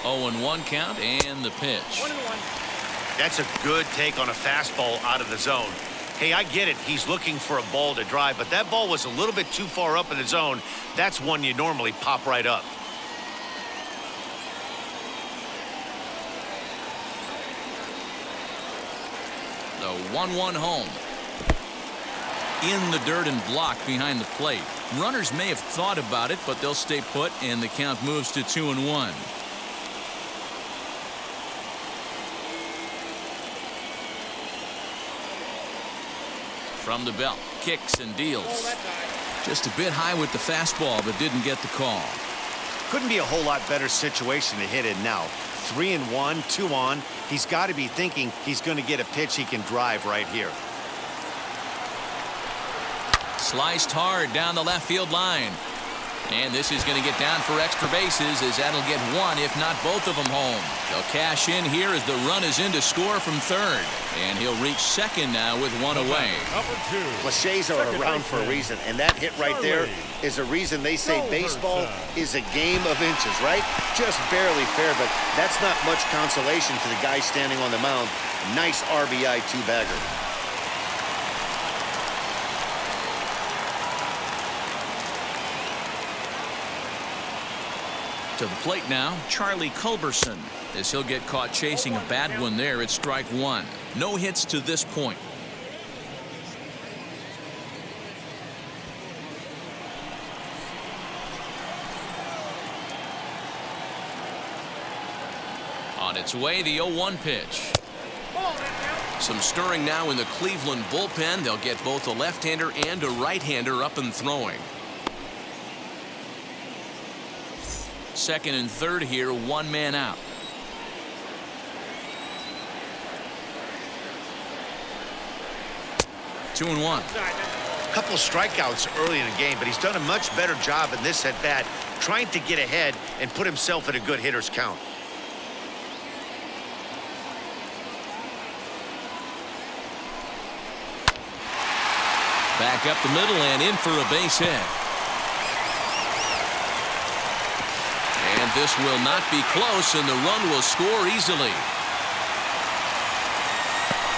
0-1 count and the pitch. 1-1. That's a good take on a fastball out of the zone. Hey, I get it. He's looking for a ball to drive, but that ball was a little bit too far up in the zone. That's one you normally pop right up. The 1-1 home. In the dirt and blocked behind the plate. Runners may have thought about it, but they'll stay put, and the count moves to 2-1. From the belt, kicks and deals. Just a bit high with the fastball, but didn't get the call. Couldn't be a whole lot better situation to hit in now. 3-1, 2 on. He's got to be thinking he's going to get a pitch he can drive right here. Sliced hard down the left field line. And this is going to get down for extra bases, as that'll get one, if not both of them, home. They'll cash in here as the run is in to score from third. And he'll reach second now with one away. Cliches are around for a reason, and that hit right there is a reason they say baseball is a game of inches, right? Just barely fair, but that's not much consolation to the guy standing on the mound. Nice RBI two-bagger. To the plate now, Charlie Culberson, as he'll get caught chasing a bad one there at strike one. No hits to this point. On its way, the 0-1 pitch. Some stirring now in the Cleveland bullpen. They'll get both a left-hander and a right-hander up and throwing. Second and third here, one man out. Two and one. A couple of strikeouts early in the game, but he's done a much better job in this at bat, trying to get ahead and put himself in a good hitter's count. Back up the middle and in for a base hit. And this will not be close, and the run will score easily.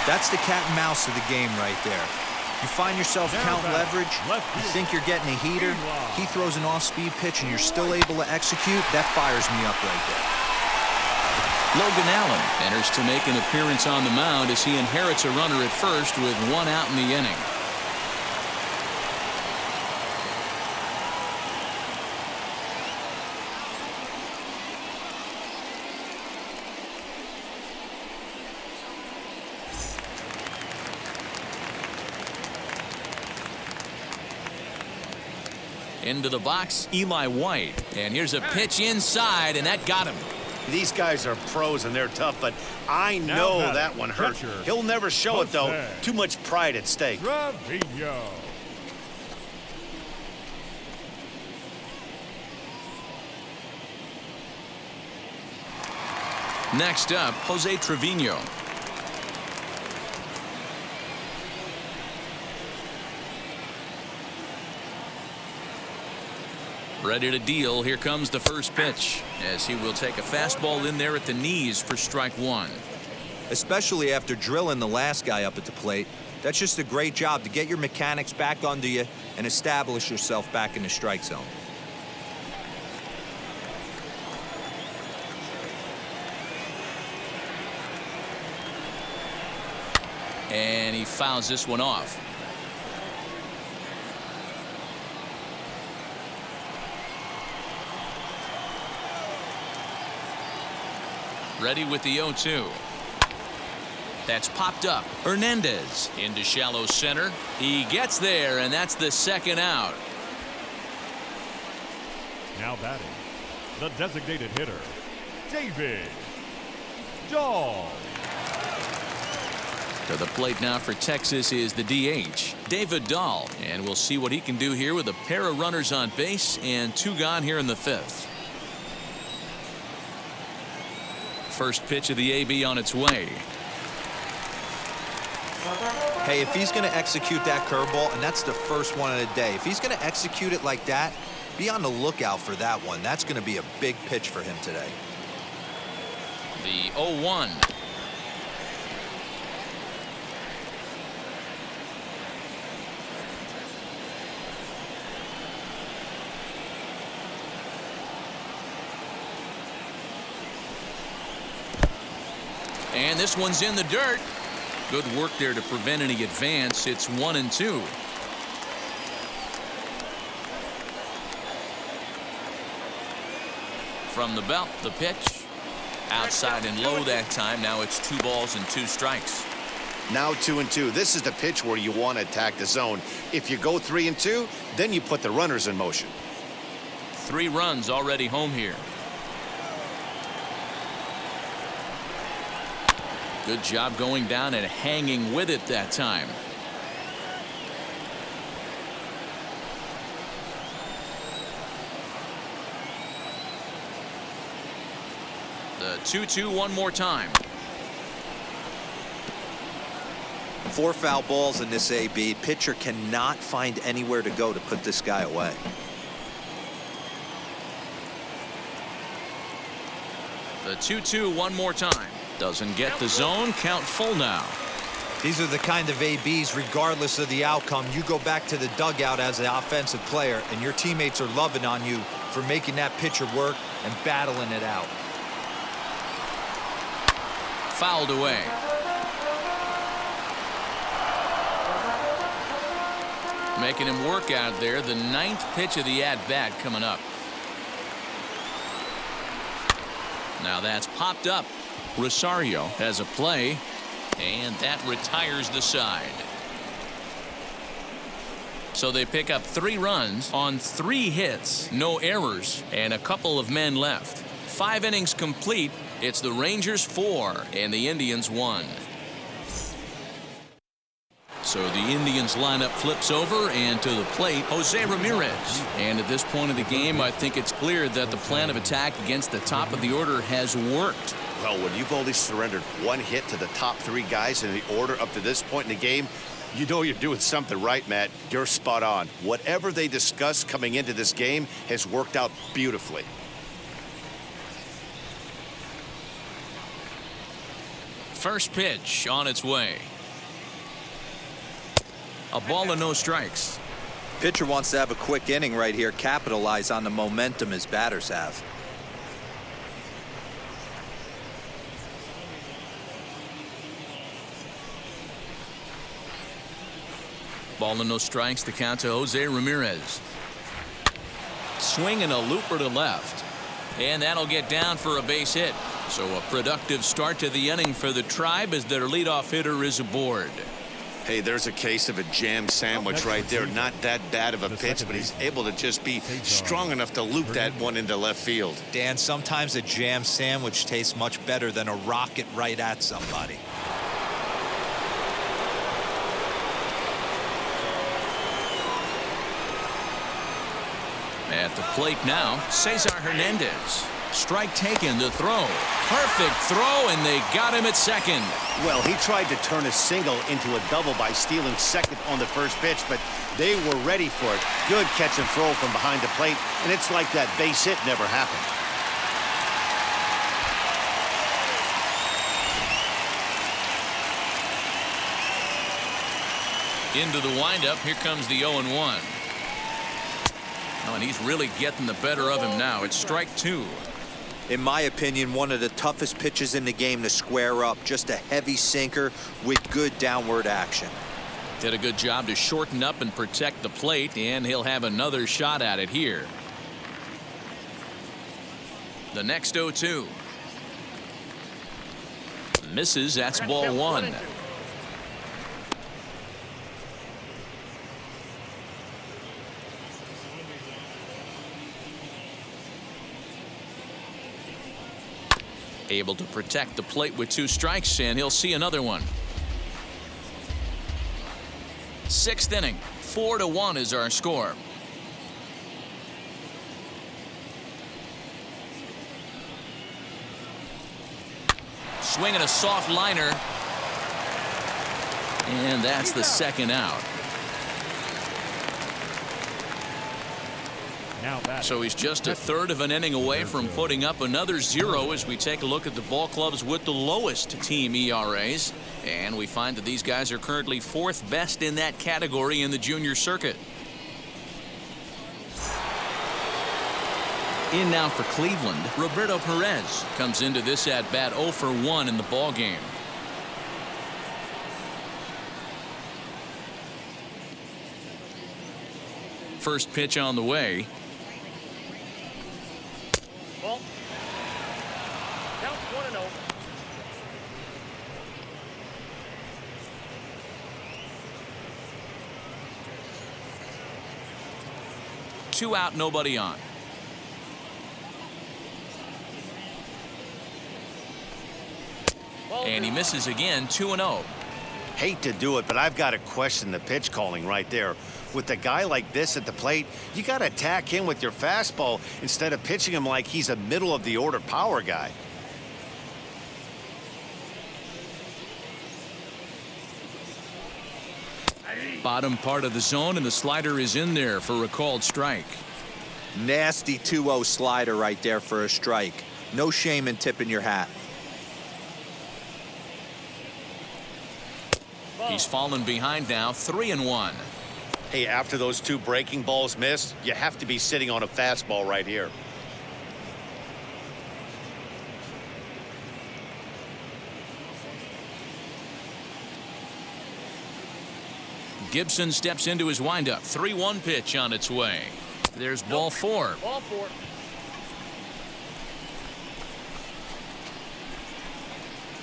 That's the cat and mouse of the game right there. You find yourself count leverage, you think you're getting a heater, he throws an off-speed pitch and you're still able to execute. That fires me up right there. Logan Allen enters to make an appearance on the mound as he inherits a runner at first with one out in the inning. Into the box, Eli White. And here's a pitch inside, and that got him. These guys are pros and they're tough, but I know that one hurt. He'll never show it, though. Too much pride at stake. Trevino. Next up, Jose Trevino. Ready to deal. Here comes the first pitch, as he will take a fastball in there at the knees for strike one. Especially after drilling the last guy up at the plate. That's just a great job to get your mechanics back under you and establish yourself back in the strike zone. And he fouls this one off. Ready with the 0-2. That's popped up. Hernandez into shallow center. He gets there, and that's the second out. Now batting, the designated hitter, David Dahl. To the plate now for Texas is the DH, David Dahl. And we'll see what he can do here with a pair of runners on base and two gone here in the fifth. First pitch of the AB on its way. Hey, if he's going to execute that curveball, and that's the first one of the day, if he's going to execute it like that, be on the lookout for that one. That's going to be a big pitch for him today. The 0-1. And this one's in the dirt. Good work there to prevent any advance. It's 1-2. From the belt, the pitch. Outside and low that time. Now it's 2 balls and 2 strikes. Now 2-2. This is the pitch where you want to attack the zone. If you go 3-2, then you put the runners in motion. 3 runs already home here. Good job going down and hanging with it that time. The 2-2 one more time. 4 foul balls in this AB. Pitcher cannot find anywhere to go to put this guy away. The 2-2 one more time. Doesn't get the zone. Count full now. These are the kind of ABs, regardless of the outcome, you go back to the dugout as an offensive player, and your teammates are loving on you for making that pitcher work and battling it out. Fouled away. Making him work out there. The 9th pitch of the at-bat coming up. Now that's popped up. Rosario has a play, and that retires the side. So they pick up 3 runs on 3 hits, no errors, and a couple of men left. 5 innings complete. It's the Rangers 4 and the Indians 1. So the Indians lineup flips over, and to the plate, Jose Ramirez. And at this point of the game, I think it's clear that the plan of attack against the top of the order has worked. Well, when you've only surrendered 1 hit to the top 3 guys in the order up to this point in the game, you know you're doing something right, Matt. You're spot on. Whatever they discussed coming into this game has worked out beautifully. First pitch on its way. A ball and no strikes. Pitcher wants to have a quick inning right here, capitalize on the momentum his batters have. Ball and no strikes, the count to Jose Ramirez. Swinging a looper to left. And that'll get down for a base hit. So a productive start to the inning for the Tribe as their leadoff hitter is aboard. Hey, there's a case of a jam sandwich right there. Not that bad of a pitch, but he's able to just be strong enough to loop that one into left field. Dan, sometimes a jam sandwich tastes much better than a rocket right at somebody. At the plate now, Cesar Hernandez. Strike taken, the throw. Perfect throw, and they got him at second. Well, he tried to turn a single into a double by stealing second on the first pitch, but they were ready for it. Good catch and throw from behind the plate, and it's like that base hit never happened. Into the windup, here comes the 0-1. Oh, and he's really getting the better of him now. It's strike 2. In my opinion, one of the toughest pitches in the game to square up. Just a heavy sinker with good downward action. Did a good job to shorten up and protect the plate, and he'll have another shot at it here. The next 0-2. Misses. That's ball 1. Able to protect the plate with 2 strikes, and he'll see another one. 6th inning, 4-1 is our score. Swinging a soft liner, and that's the second out. Now batting. So he's just a third of an inning away from putting up another 0 as we take a look at the ball clubs with the lowest team ERAs. And we find that these guys are currently 4th best in that category in the junior circuit. In now for Cleveland, Roberto Perez comes into this at bat 0 for 1 in the ball game. First pitch on the way. Ball. Count 1-0. Two out, nobody on. And he misses again, 2-0. Hate to do it, but I've got to question the pitch calling right there. With a guy like this at the plate, you got to attack him with your fastball instead of pitching him like he's a middle of the order power guy. Bottom part of the zone, and the slider is in there for a called strike. Nasty 2-0 slider right there for a strike. No shame in tipping your hat. He's fallen behind now, 3-1. Hey, after those 2 breaking balls missed, you have to be sitting on a fastball right here. Gibson steps into his windup. 3-1 pitch on its way. There's ball 4. Ball 4.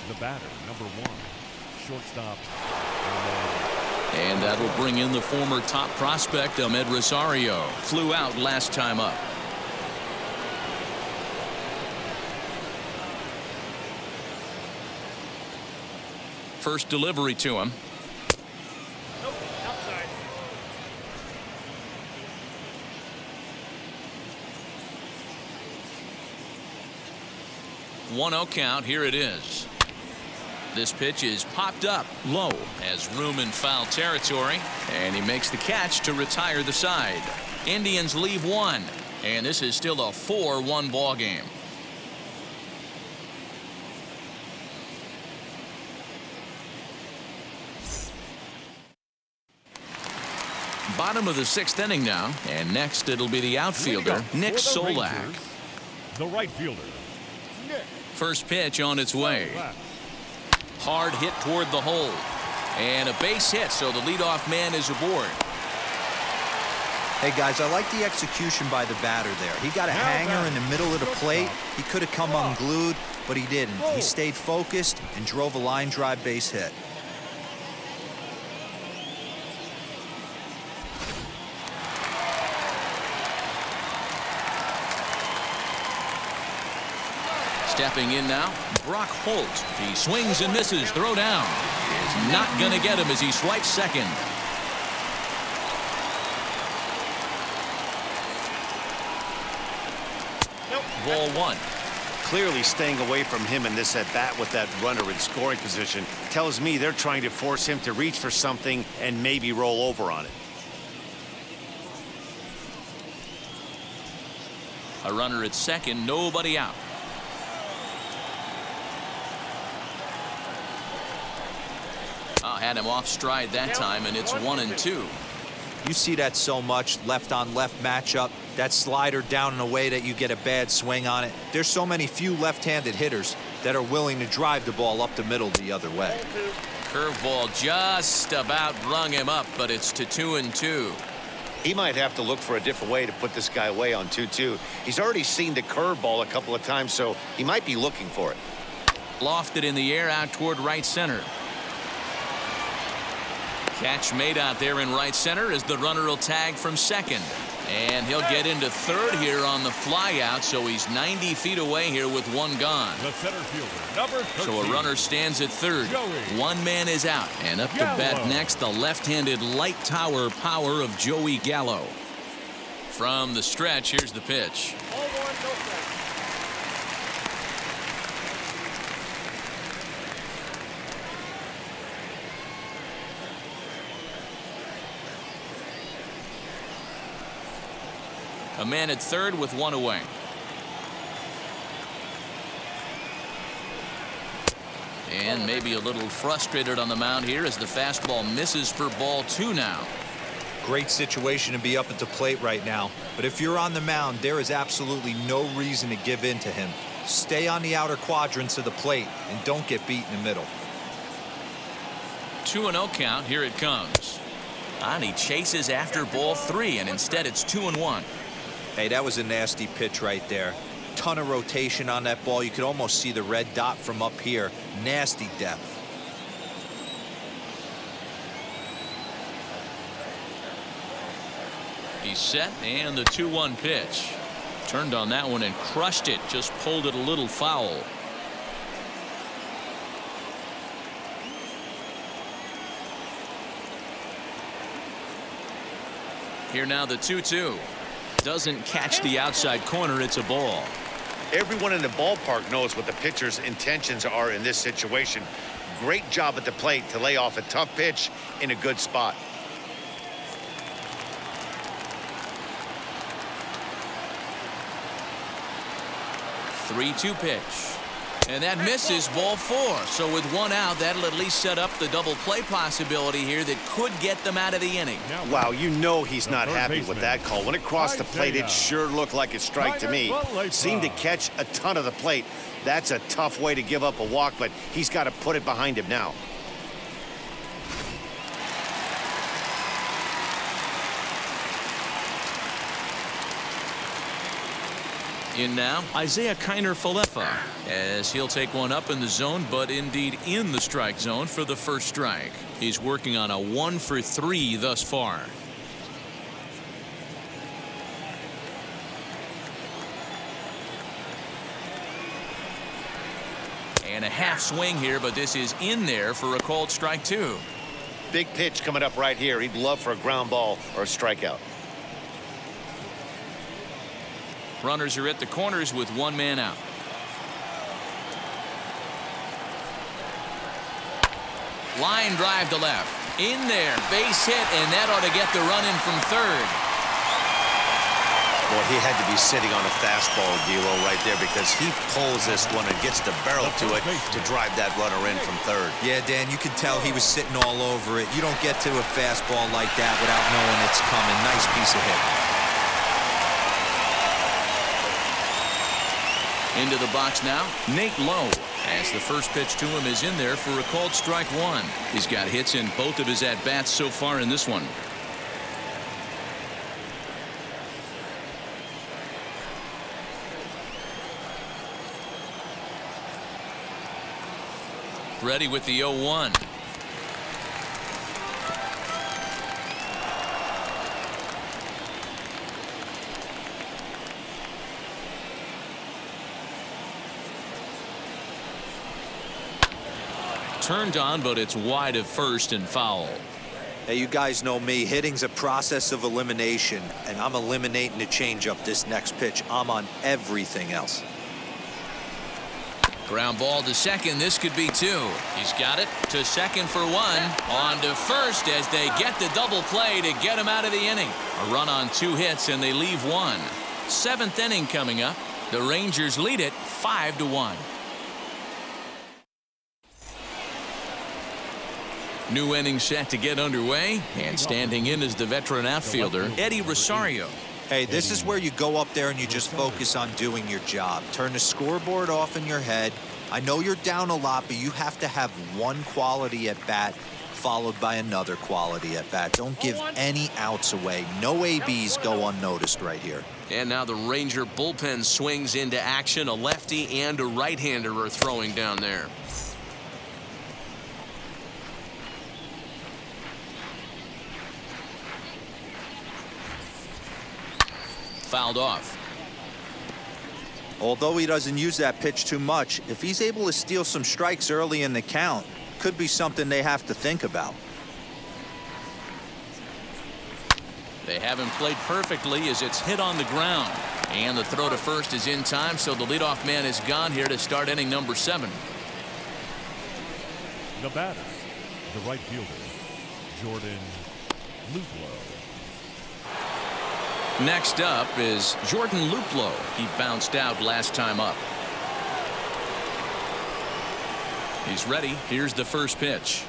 The batter, number 1, shortstop. And that'll bring in the former top prospect, Rosario. Flew out last time up. First delivery to him. Nope. Outside. One-0 count. Here it is. This pitch is popped up low, has room in foul territory, and he makes the catch to retire the side. Indians leave 1, and this is still a 4-1 ball game. Bottom of the 6th inning now, and next it'll be the outfielder, Nick Solak. The right fielder. First pitch on its way. Hard hit toward the hole. And a base hit, so the leadoff man is aboard. Hey, guys, I like the execution by the batter there. He got a hanger in the middle of the plate. He could have come unglued, but he didn't. He stayed focused and drove a line drive base hit. Stepping in now, Brock Holt. He swings and misses. Throw down. Is not going to get him as he swipes second. Nope. Ball 1. Clearly staying away from him in this at-bat with that runner in scoring position tells me they're trying to force him to reach for something and maybe roll over on it. A runner at second, nobody out. Had him off stride that time, and it's 1-2. You see that so much, left on left matchup. That slider down in a way that you get a bad swing on it. There's so many few left-handed hitters that are willing to drive the ball up the middle the other way. Curveball just about rung him up, but it's to 2-2. He might have to look for a different way to put this guy away on 2-2. He's already seen the curveball a couple of times, so he might be looking for it. Lofted in the air out toward right center. Catch made out there in right center as the runner will tag from second. And he'll get into third here on the fly out, so he's 90 feet away here with one gone. The center fielder, number 13. So a runner stands at third. One man is out. And up to bat next, the left-handed light tower power of Joey Gallo. From the stretch, here's the pitch. Ball 1, no strike. A man at third with one away. And maybe a little frustrated on the mound here as the fastball misses for ball 2 now. Great situation to be up at the plate right now. But if you're on the mound, there is absolutely no reason to give in to him. Stay on the outer quadrants of the plate and don't get beat in the middle. 2-0 count. Here it comes. And he chases after ball 3, and instead it's 2-1. Hey, that was a nasty pitch right there. Ton of rotation on that ball. You could almost see the red dot from up here. Nasty depth. He's set, and the 2-1 pitch. Turned on that one and crushed it. Just pulled it a little foul. Here now the 2-2. Doesn't catch the outside corner. It's a ball. Everyone in the ballpark knows what the pitcher's intentions are in this situation. Great job at the plate to lay off a tough pitch in a good spot. The 3-2 pitch. And that misses ball 4. So with one out, that'll at least set up the double play possibility here that could get them out of the inning. Wow, you know he's not happy with that call. When it crossed the plate, it sure looked like a strike to me. Seemed to catch a ton of the plate. That's a tough way to give up a walk, but he's got to put it behind him now. In now, Isaiah Kiner-Falefa, as he'll take one up in the zone, but indeed in the strike zone for the first strike. He's working on a 1-for-3 thus far. And a half swing here, but this is in there for a called strike 2. Big pitch coming up right here. He'd love for a ground ball or a strikeout. Runners are at the corners with one man out. Line drive to left. In there. Base hit, and that ought to get the run in from third. Well, he had to be sitting on a fastball, D'Lo, right there, because he pulls this one and gets the barrel to it to drive that runner in from third. Yeah, Dan, you could tell he was sitting all over it. You don't get to a fastball like that without knowing it's coming. Nice piece of hit. Into the box now, Nate Lowe, as the first pitch to him is in there for a called strike 1. He's got hits in both of his at-bats so far in this one. Ready with the 0-1. Turned on, but it's wide of first and foul. Hey, you guys know me. Hitting's a process of elimination, and I'm eliminating the changeup this next pitch. I'm on everything else. Ground ball to second. This could be 2. He's got it to second for 1. On to first as they get the double play to get him out of the inning. A run on 2 hits, and they leave 1. 7th inning coming up. The Rangers lead it 5-1. New inning set to get underway, and standing in is the veteran outfielder, Eddie Rosario. Hey, this is where you go up there and you just focus on doing your job. Turn the scoreboard off in your head. I know you're down a lot, but you have to have one quality at bat followed by another quality at bat. Don't give any outs away. No ABs go unnoticed right here. And now the Ranger bullpen swings into action. A lefty and a right-hander are throwing down there. Fouled off. Although he doesn't use that pitch too much, if he's able to steal some strikes early in the count, could be something they have to think about. They haven't played perfectly as it's hit on the ground. And the throw to first is in time, so the leadoff man is gone here to start inning number 7. The batter, the right fielder, Jordan Luplow. Next up is Jordan Luplow. He bounced out last time up. He's ready. Here's the first pitch.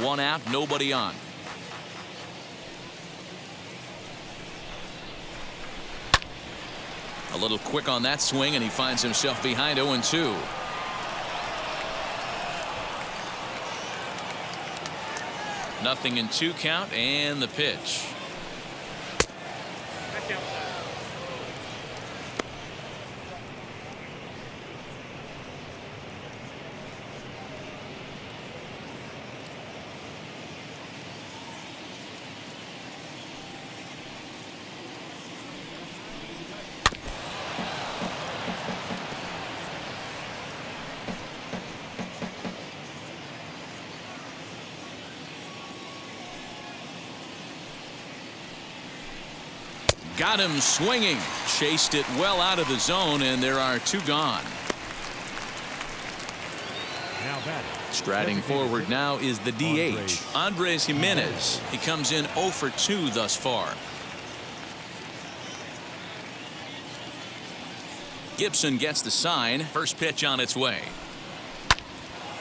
One out, nobody on. A little quick on that swing, and he finds himself behind 0-2. Nothing in 2 count, and the pitch. That's outside. Got him swinging. Chased it well out of the zone, and there are 2 gone. Now batting. Striding forward now is the DH, Andres Jimenez. He comes in 0 for 2 thus far. Gibson gets the sign. First pitch on its way.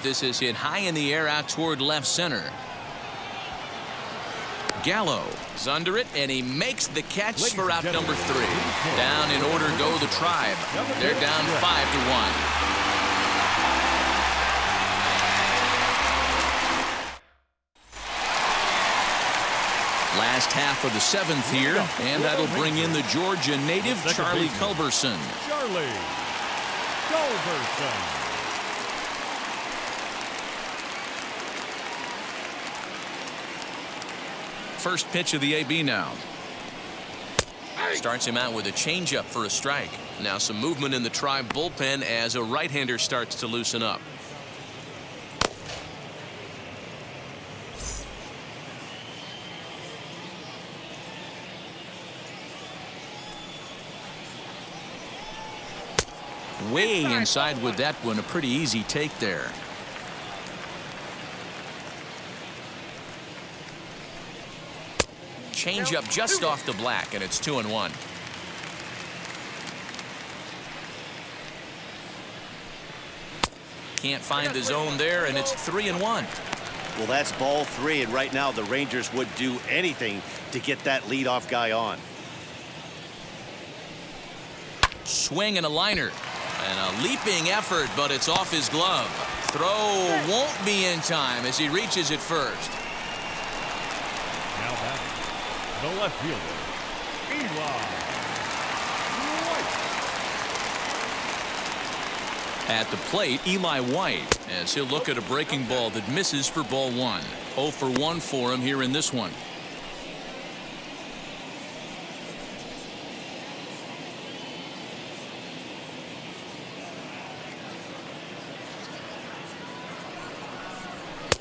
This is hit high in the air out toward left center. Gallo is under it, and he makes the catch for out number 3. Down in order go the Tribe. They're down 5-1. Last half of the 7th here, and that'll bring in the Georgia native Charlie Culberson. Charlie Culberson. First pitch of the AB now. Starts him out with a changeup for a strike. Now some movement in the Tribe bullpen as a right-hander starts to loosen up. Way inside with that one. A pretty easy take there. Changeup just off the black, and it's 2-1. Can't find the zone there, and it's 3-1. Well, that's ball 3, and right now the Rangers would do anything to get that leadoff guy on. Swing and a liner. And a leaping effort, but it's off his glove. Throw won't be in time as he reaches it first. Now batting. The left fielder, Eli White. At the plate, Eli White, as he'll look at a breaking ball that misses for ball 1. 0 for 1 for him here in this one.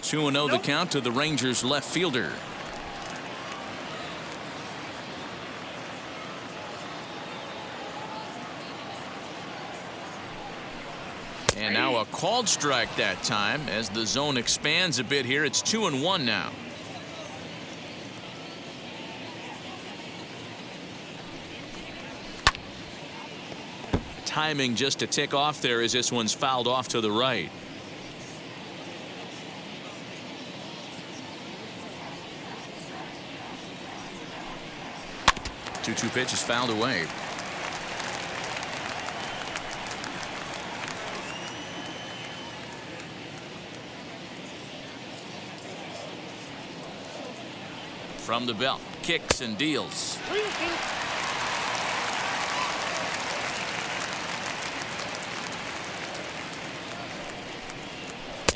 2-0 the count to the Rangers left fielder. And now a called strike that time as the zone expands a bit here. It's 2-1 now. Timing just to tick off there as this one's fouled off to the right. Two pitch is fouled away. From the belt, kicks and deals.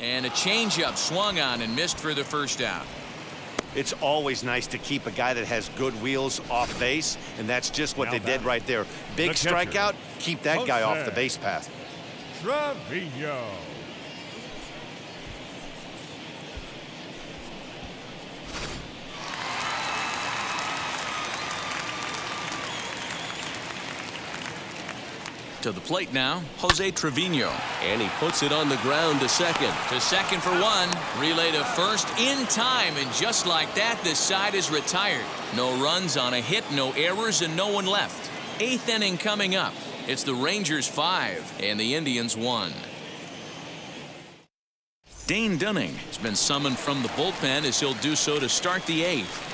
And a changeup swung on and missed for the first out. It's always nice to keep a guy that has good wheels off base, and that's just what they did right there. Big strikeout, keep that guy off the base path. Trevino. To the plate now, Jose Trevino. And he puts it on the ground to second. To second for one. Relay to first in time, and just like that, the side is retired. No runs on a hit, no errors, and no one left. 8th inning coming up. It's the Rangers 5 and the Indians 1. Dane Dunning has been summoned from the bullpen as he'll do so to start the 8th.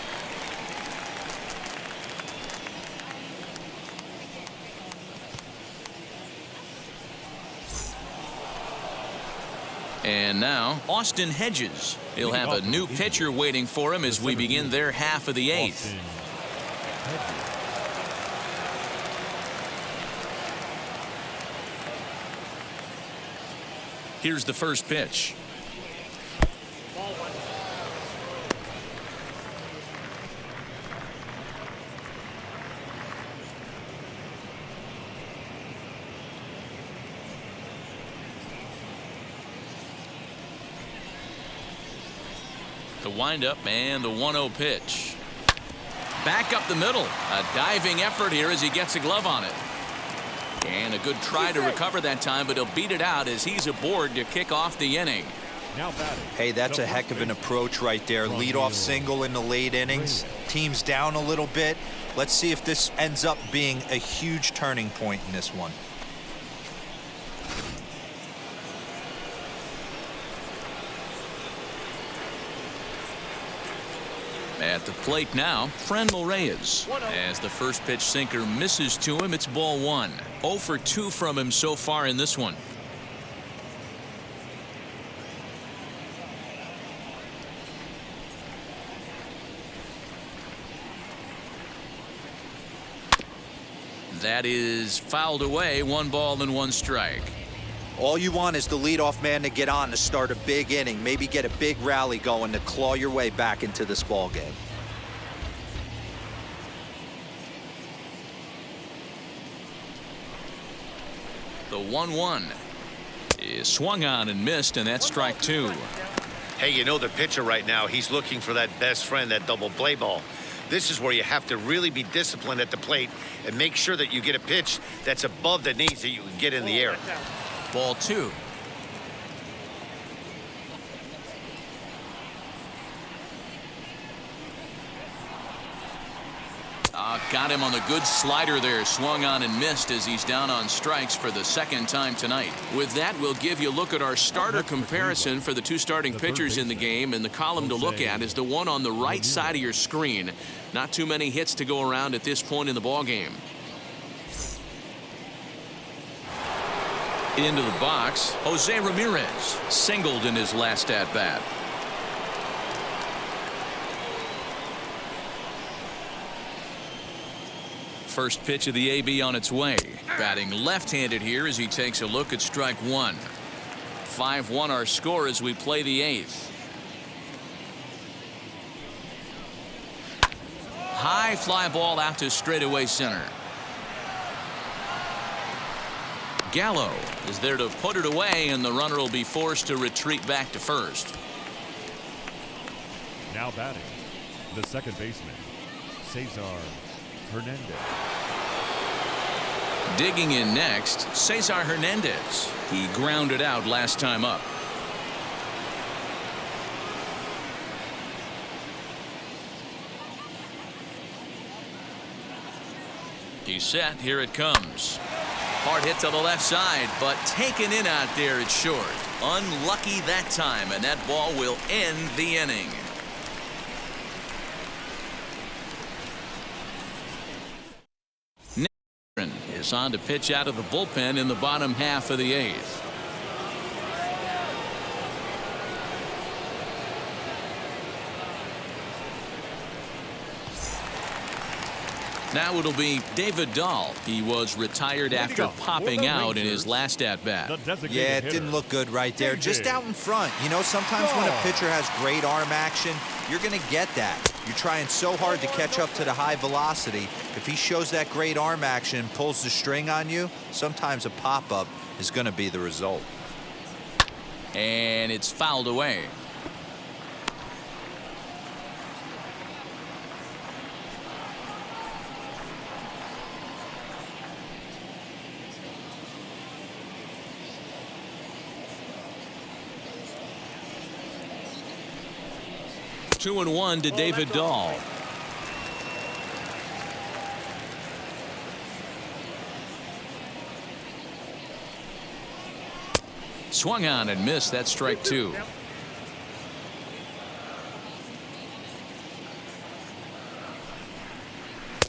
And now, Austin Hedges. He'll have a new pitcher waiting for him as we begin their half of the 8th. Here's the first pitch. Ball one. The windup and the 1-0 pitch. Back up the middle. A diving effort here as he gets a glove on it. And a good try to recover that time, but he'll beat it out as he's aboard to kick off the inning. Now batting. Hey, that's a heck of an approach right there. Leadoff single in the late innings. Team's down a little bit. Let's see if this ends up being a huge turning point in this one. At the plate now, Franmil Reyes. As the first pitch sinker misses to him, it's ball 1. 0 for 2 from him so far in this one. That is fouled away. 1 ball and 1 strike. All you want is the leadoff man to get on to start a big inning, maybe get a big rally going to claw your way back into this ball game. The 1-1 is swung on and missed, and that's strike 2. Hey, you know the pitcher right now, he's looking for that best friend, that double play ball. This is where you have to really be disciplined at the plate and make sure that you get a pitch that's above the knees that you can get in the air. Ball 2. Got him on the good slider there. Swung on and missed as he's down on strikes for the 2nd time tonight. With that, we'll give you a look at our starter comparison for the 2 starting pitchers in the game. And the column to look at is the one on the right side of your screen. Not too many hits to go around at this point in the ball game. Into the box, Jose Ramirez singled in his last at bat. First pitch of the AB on its way. Batting left-handed here as he takes a look at strike 1. 5-1 our score as we play the 8th. High fly ball out to straightaway center. Gallo is there to put it away, and the runner will be forced to retreat back to first. Now batting, the second baseman, Cesar Hernandez. Digging in next, Cesar Hernandez. He grounded out last time up. He's set. Here it comes. Hard hit to the left side, but taken in out there at short. Unlucky that time, and that ball will end the inning. Is on to pitch out of the bullpen in the bottom half of the 8th. Now it'll be David Dahl. He was retired after popping out in his last at-bat. Yeah, it didn't look good right there. Just out in front. You know, sometimes when a pitcher has great arm action, you're going to get that. You're trying so hard to catch up to the high velocity. If he shows that great arm action, pulls the string on you, sometimes a pop-up is going to be the result. And it's fouled away. 2-1 to David Dahl. Swung on and missed. That's strike 2.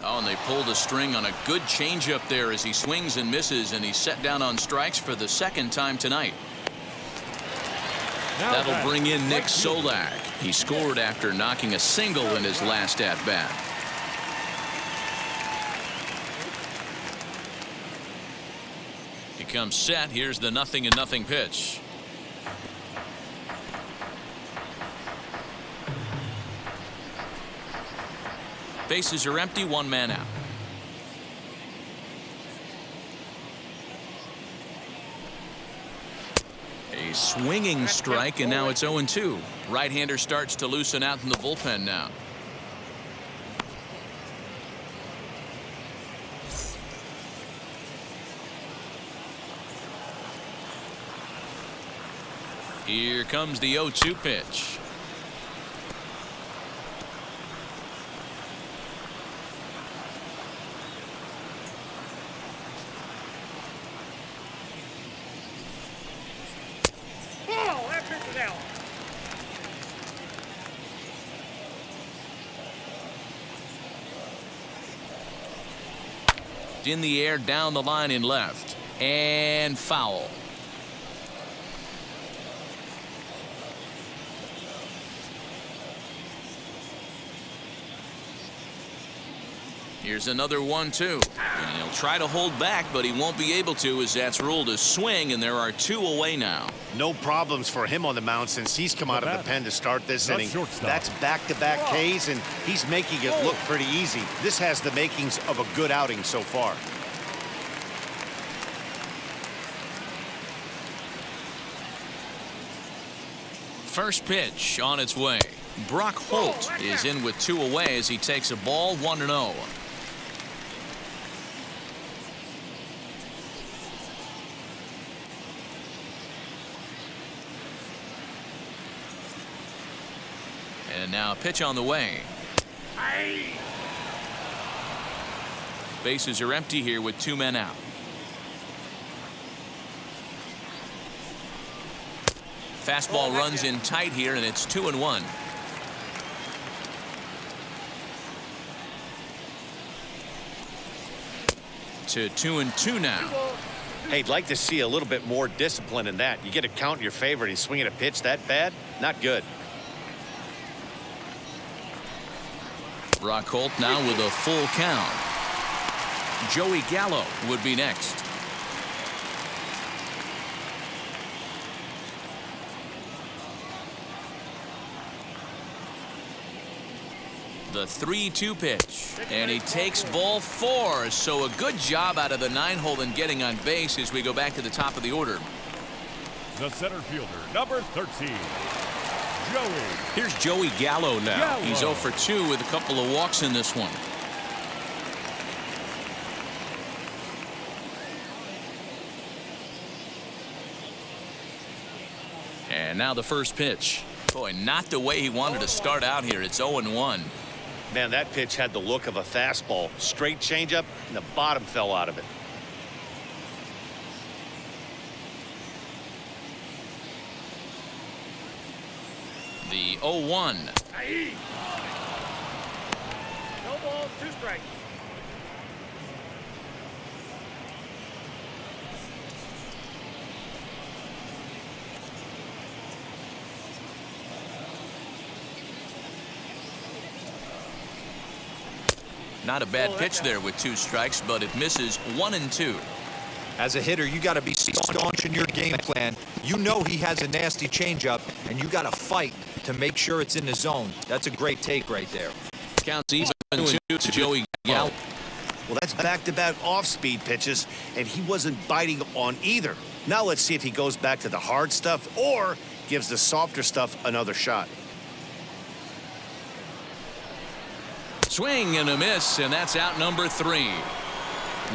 Oh, and they pulled a string on a good changeup there as he swings and misses, and he's set down on strikes for the second time tonight. That'll bring in Nick Solak. He scored after knocking a single in his last at-bat. He comes set. Here's the 0-0 pitch. Bases are empty, 1 man out. A swinging strike, and now it's 0-2. Right-hander starts to loosen out in the bullpen now. Here comes the 0-2 pitch. In the air, down the line in left, and foul. Here's another 1-2, and he'll try to hold back, but he won't be able to, as that's ruled a swing, and there are 2 away now. No problems for him on the mound since he's come out of the pen to start this inning. That's back-to-back Ks, and he's making it look pretty easy. This has the makings of a good outing so far. First pitch on its way. Brock Holt is in with 2 away as he takes a ball, 1-0. And now a pitch on the way. Bases are empty here with 2 men out. Fastball runs in tight here, and it's 2-1. To 2-2 now. Hey, I'd like to see a little bit more discipline in that. You get a count in your favor and he's swinging a pitch that bad? Not good. Brock Holt now with a full count. Joey Gallo would be next. The 3-2 pitch, and he takes ball 4. So a good job out of the 9-hole in getting on base as we go back to the top of the order. The center fielder, number 13, Joey. Here's Joey Gallo now. Gallo. He's 0 for 2 with a couple of walks in this one. And now the first pitch. Boy, not the way he wanted to start out here. It's 0-1. Man, that pitch had the look of a fastball. Straight changeup, and the bottom fell out of it. The 0-1. No balls, 2 strikes. Not a bad pitch there with 2 strikes, but it misses 1-2. As a hitter, you got to be staunch in your game plan. You know he has a nasty changeup, and you got to fight to make sure it's in the zone. That's a great take right there. Counts even 2 to Joey Gallo. Well, that's back-to-back off-speed pitches, and he wasn't biting on either. Now let's see if he goes back to the hard stuff or gives the softer stuff another shot. Swing and a miss, and that's out number 3.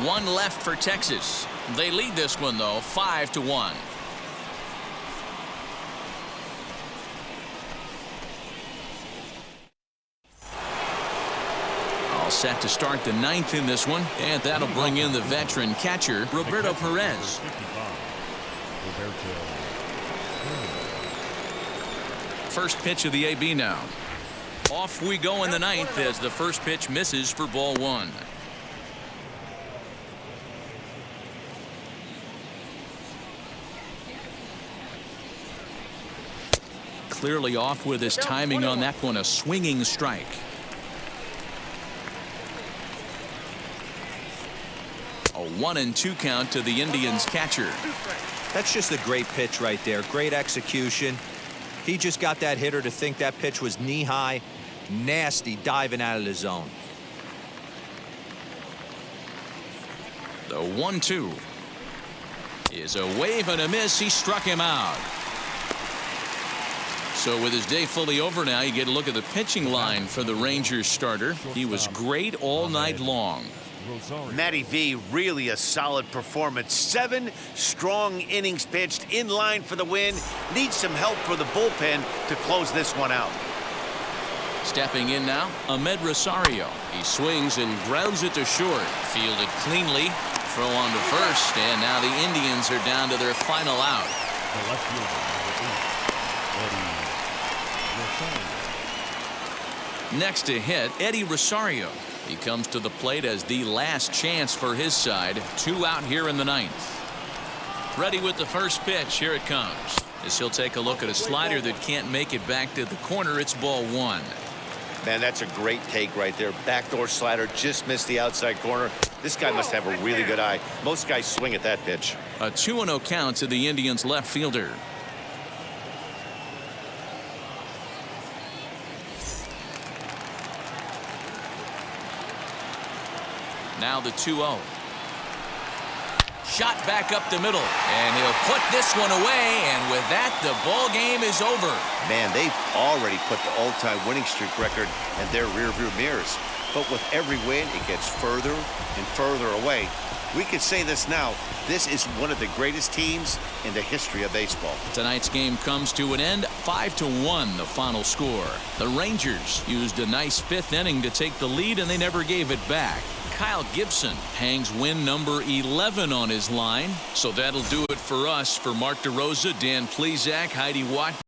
1 left for Texas. They lead this one, though, 5-1. set to start the ninth in this one, and that'll bring in the veteran catcher, Roberto Perez. 55, Roberto Perez. First pitch of the AB now. Off we go in the ninth as the first pitch misses for ball one. Clearly off with his timing on that one, a swinging strike. A 1-2 count to the Indians catcher. That's just a great pitch right there. Great execution. He just got that hitter to think that pitch was knee-high. Nasty diving out of the zone. The 1-2 is a wave and a miss. He struck him out. So with his day fully over now, you get a look at the pitching line for the Rangers starter. He was great all night long. Rosario. Matty V, really a solid performance. 7 strong innings pitched, in line for the win. Needs some help for the bullpen to close this one out. Stepping in now, Rosario. He swings and grounds it to short. Fielded cleanly. Throw on to first, and now the Indians are down to their final out. The left fielder, number 8, Eddie Rosario. Next to hit, Eddie Rosario. He comes to the plate as the last chance for his side. 2 out here in the ninth. Ready with the first pitch. Here it comes. As he'll take a look at a slider that can't make it back to the corner. It's ball one. Man, that's a great take right there. Backdoor slider, just missed the outside corner. This guy must have a really good eye. Most guys swing at that pitch. A 2-0 count to the Indians left fielder. Now the 2-0. Shot back up the middle, and he'll put this one away, and with that, the ball game is over. Man, they've already put the all-time winning streak record in their rearview mirrors. But with every win, it gets further and further away. We could say this now. This is one of the greatest teams in the history of baseball. Tonight's game comes to an end, 5-1 the final score. The Rangers used a nice 5th inning to take the lead, and they never gave it back. Kyle Gibson hangs win number 11 on his line. So that'll do it for us. For Mark DeRosa, Dan Plesac, Heidi Watt.